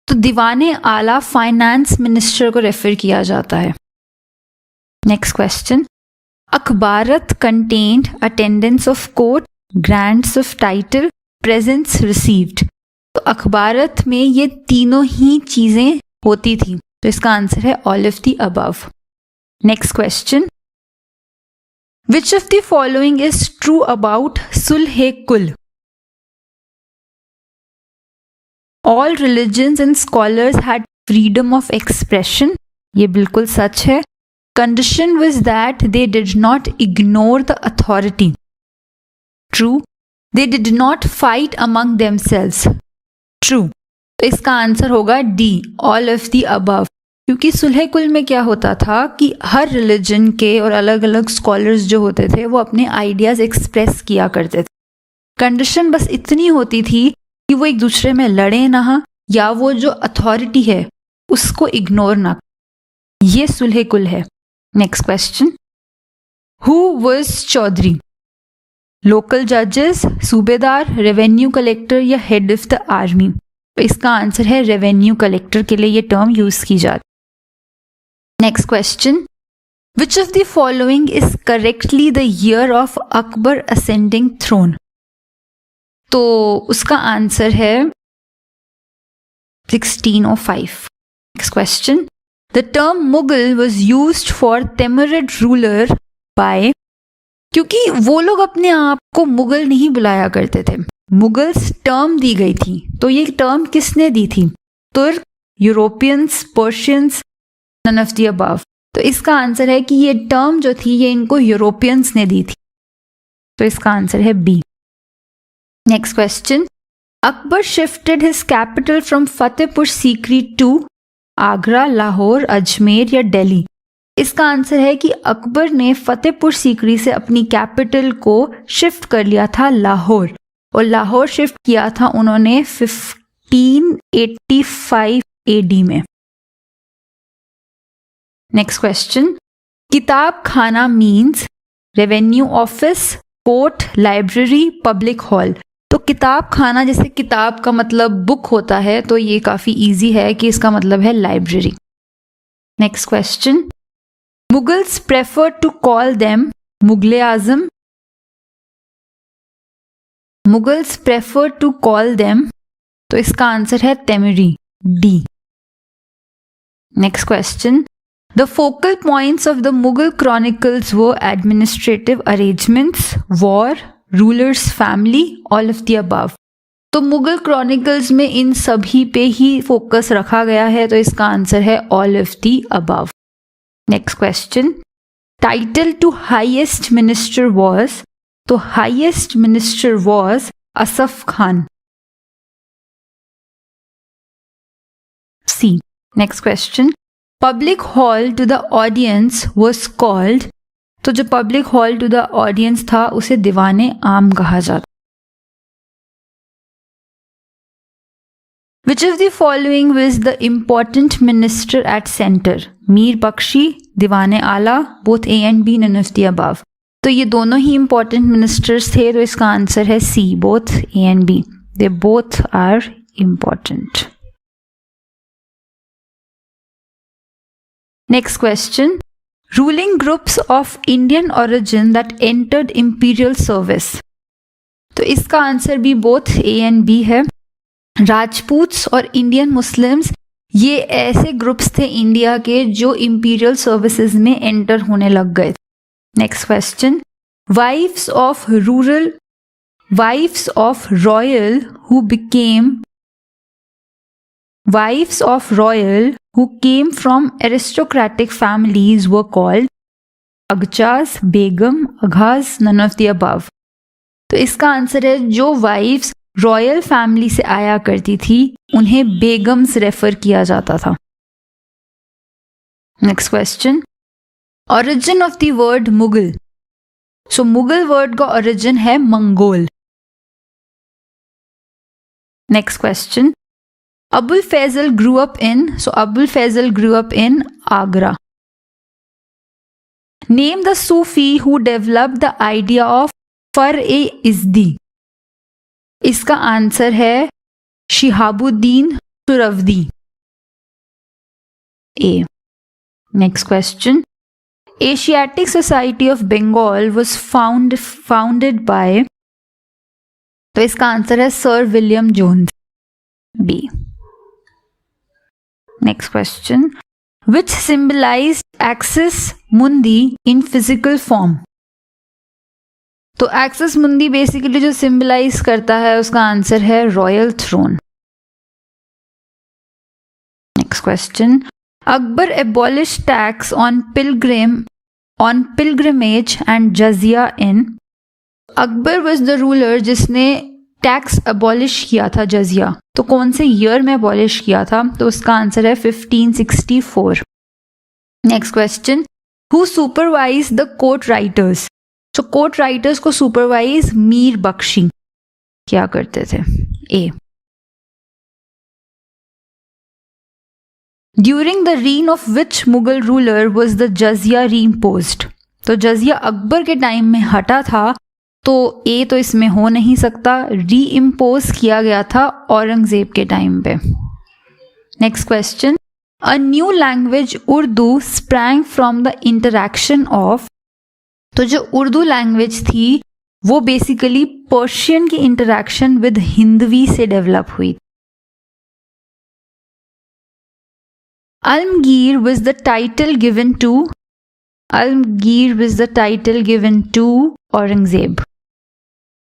तो दीवाने आला फाइनेंस मिनिस्टर को refer किया जाता है। Next question, अखबारत contained attendance of court, grants of title, presents received. तो अखबारत में ये तीनों ही चीजें होती थी, तो इसका आंसर है all of the above. Next question, which of the following is true about सुलह कुल? All religions and scholars had freedom of expression. ये बिल्कुल सच है। Condition was that they did not ignore the authority. True. They did not fight among themselves. True. तो इसका answer होगा D, all of the above. क्योंकि सुलह कुल में क्या होता था कि हर रिलीजन के और अलग अलग स्कॉलर्स जो होते थे वो अपने आइडियाज एक्सप्रेस किया करते थे। कंडीशन बस इतनी होती थी कि वो एक दूसरे में लड़े ना, या वो जो अथॉरिटी है उसको इग्नोर ना। ये सुलह कुल है। Next question, who was chaudhari? Local जजेस, सूबेदार, रेवेन्यू कलेक्टर या हेड ऑफ द आर्मी? तो इसका आंसर है रेवेन्यू कलेक्टर के लिए ये टर्म यूज की जाती। Next question, which of the following is correctly the year of Akbar ascending throne? तो उसका आंसर है 1605। Next question, the term Mughal was used for Timurid ruler by, क्योंकि वो लोग अपने आप को मुगल नहीं बुलाया करते थे, मुगल्स टर्म दी गई थी। तो ये टर्म किसने दी थी? Turk, Europeans, Persians, none of the above. तो इसका आंसर है कि ये टर्म जो थी ये इनको यूरोपियंस ने दी थी। तो इसका आंसर है B. Next question, Akbar shifted his capital from Fatehpur Sikri to Agra, Lahore, Ajmer या दिल्ली? इसका आंसर है कि अकबर ने फतेहपुर सीकरी से अपनी कैपिटल को शिफ्ट कर लिया था लाहौर, और लाहौर शिफ्ट किया था उन्होंने 1585 AD में। नेक्स्ट क्वेश्चन, किताब खाना means revenue office, court, library, public hall? तो किताब खाना, जैसे किताब का मतलब बुक होता है, तो ये काफी इजी है कि इसका मतलब है library. Next question, Mughals preferred to call them Mughal-e-Azam. Mughals preferred to call them, तो इसका आंसर है Temuri, D. Next question. The focal points of the Mughal chronicles were administrative arrangements, war, rulers' family, all of the above. तो Mughal chronicles में इन सभी पे ही focus रखा गया है, तो इसका आंसर है all of the above. Next question. Title to highest minister was, तो highest minister was Asaf Khan, C. Next question. Public hall to the audience was called, तो जो public hall to the audience था उसे दीवाने आम कहा जाता. Which of the following was the important minister at center? Mir Bakshi, दीवाने आला, both A and B, none of the above. तो ये दोनों ही important ministers थे, तो इसका आंसर है C, both A and B. They both are important. Next question. Ruling groups of Indian origin that entered imperial service. तो इसका answer भी both A and B है. राजपूत्स और इंडियन मुस्लिम्स ये ऐसे ग्रुप्स थे इंडिया के जो इंपीरियल सर्विसेज में एंटर होने लग गए. Next question. Wives of royal who came from aristocratic families were called aghachas, begum, aghas, none of the above. तो इसका आंसर है जो वाइफ्स रॉयल फैमिली से आया करती थी उन्हें बेगम्स रेफर किया जाता था. Next question. Origin of the word Mughal, so Mughal word का ओरिजिन है Mongol. Next question. Abul Fazl grew up in, so Abul Fazl grew up in Agra. Name the Sufi who developed the idea of फर-ए-इज़्दी. इसका आंसर है Shihabuddin Suhrawardi, A. Next question. Asiatic society of Bengal was founded by, तो इसका answer है sir William Jones, B. Next question. Which symbolized axis मुंदी इन physical form. तो axis mundi basically जो symbolize करता है उसका आंसर है royal throne. Next question. Akbar abolish tax on pilgrimage and jizya in. Akbar was the ruler जिसने टैक्स एबॉलिश किया था, जजिया. तो कौन से ईयर में एबॉलिश किया था, तो उसका आंसर है 1564. Next question. Who supervise the court writers. तो कोर्ट राइटर्स को सुपरवाइज मीर बख्शी क्या करते थे, A. During the reign of which Mughal ruler was the jizya reimposed. तो जजिया अकबर के टाइम में हटा था, तो ए तो इसमें हो नहीं सकता. रीइम्पोज किया गया था औरंगजेब के टाइम पे. Next question. A new language Urdu sprang from the interaction of. तो जो उर्दू लैंग्वेज थी वो बेसिकली पर्शियन की इंटरैक्शन विद हिंदवी से डेवलप हुई. Alamgir was the title given to Aurangzeb,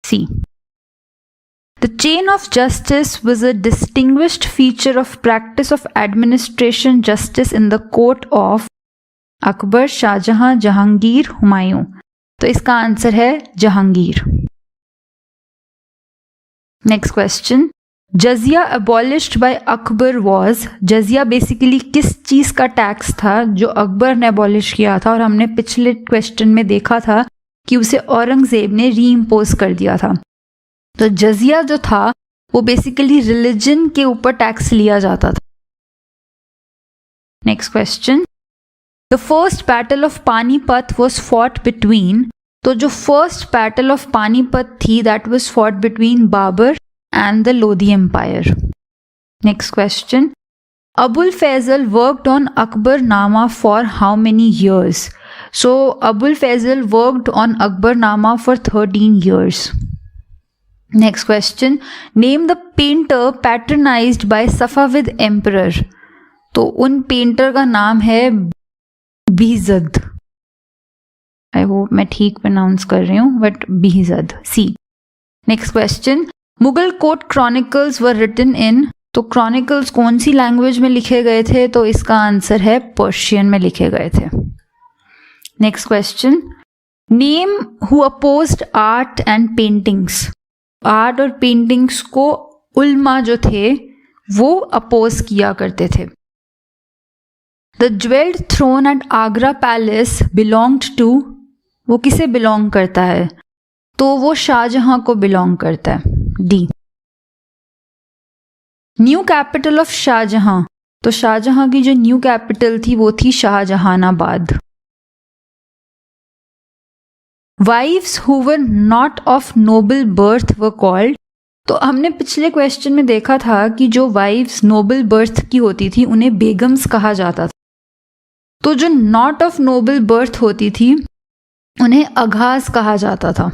C. The chain of justice was a distinguished feature of practice of administration justice in the court of Akbar, Shahjahan, Jahangir, Humayun. तो इसका answer है Jahangir. Next question. Jizya abolished by Akbar was. Jizya basically किस चीज का tax था जो अकबर ने abolish किया था, और हमने पिछले क्वेश्चन में देखा था कि उसे औरंगजेब ने रीइम्पोज कर दिया था. तो जजिया जो था वो बेसिकली रिलीजन के ऊपर टैक्स लिया जाता था. Next question. The first battle of Panipat was fought between. तो जो फर्स्ट बैटल ऑफ पानीपत थी that was fought between Babur and the Lodi Empire. Next question. Abul Faisal worked on Akbarnama for how many years? So Abul Faisal worked on Akbarnama for 13 years. Next question. Name the painter patronized by Safavid emperor. तो उन painter का नाम है बीहज़द. I hope मैं ठीक pronounce कर रही हूँ, but Bihzad. C. Next question. Mughal court chronicles were written in. तो क्रॉनिकल्स कौन सी लैंग्वेज में लिखे गए थे? तो इसका आंसर है पर्शियन में लिखे गए थे. Next question. Name who opposed art and paintings. Art और पेंटिंग्स को उल्मा जो थे वो अपोज किया करते थे. The jewelled throne at Agra palace belonged to. वो किसे बिलोंग करता है? तो वो शाहजहां को बिलोंग करता है. D. New capital of Shah Jahan. तो शाहजहां की जो न्यू कैपिटल थी वो थी Shahjahanabad. Wives who were not of noble birth were called. तो हमने पिछले क्वेश्चन में देखा था कि जो वाइव्स नोबल बर्थ की होती थी उन्हें बेगम्स कहा जाता था. तो जो नॉट ऑफ नोबल बर्थ होती थी उन्हें अघाज कहा जाता था.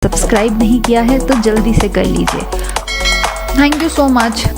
सब्सक्राइब नहीं किया है तो जल्दी से कर लीजिए. Thank you so much.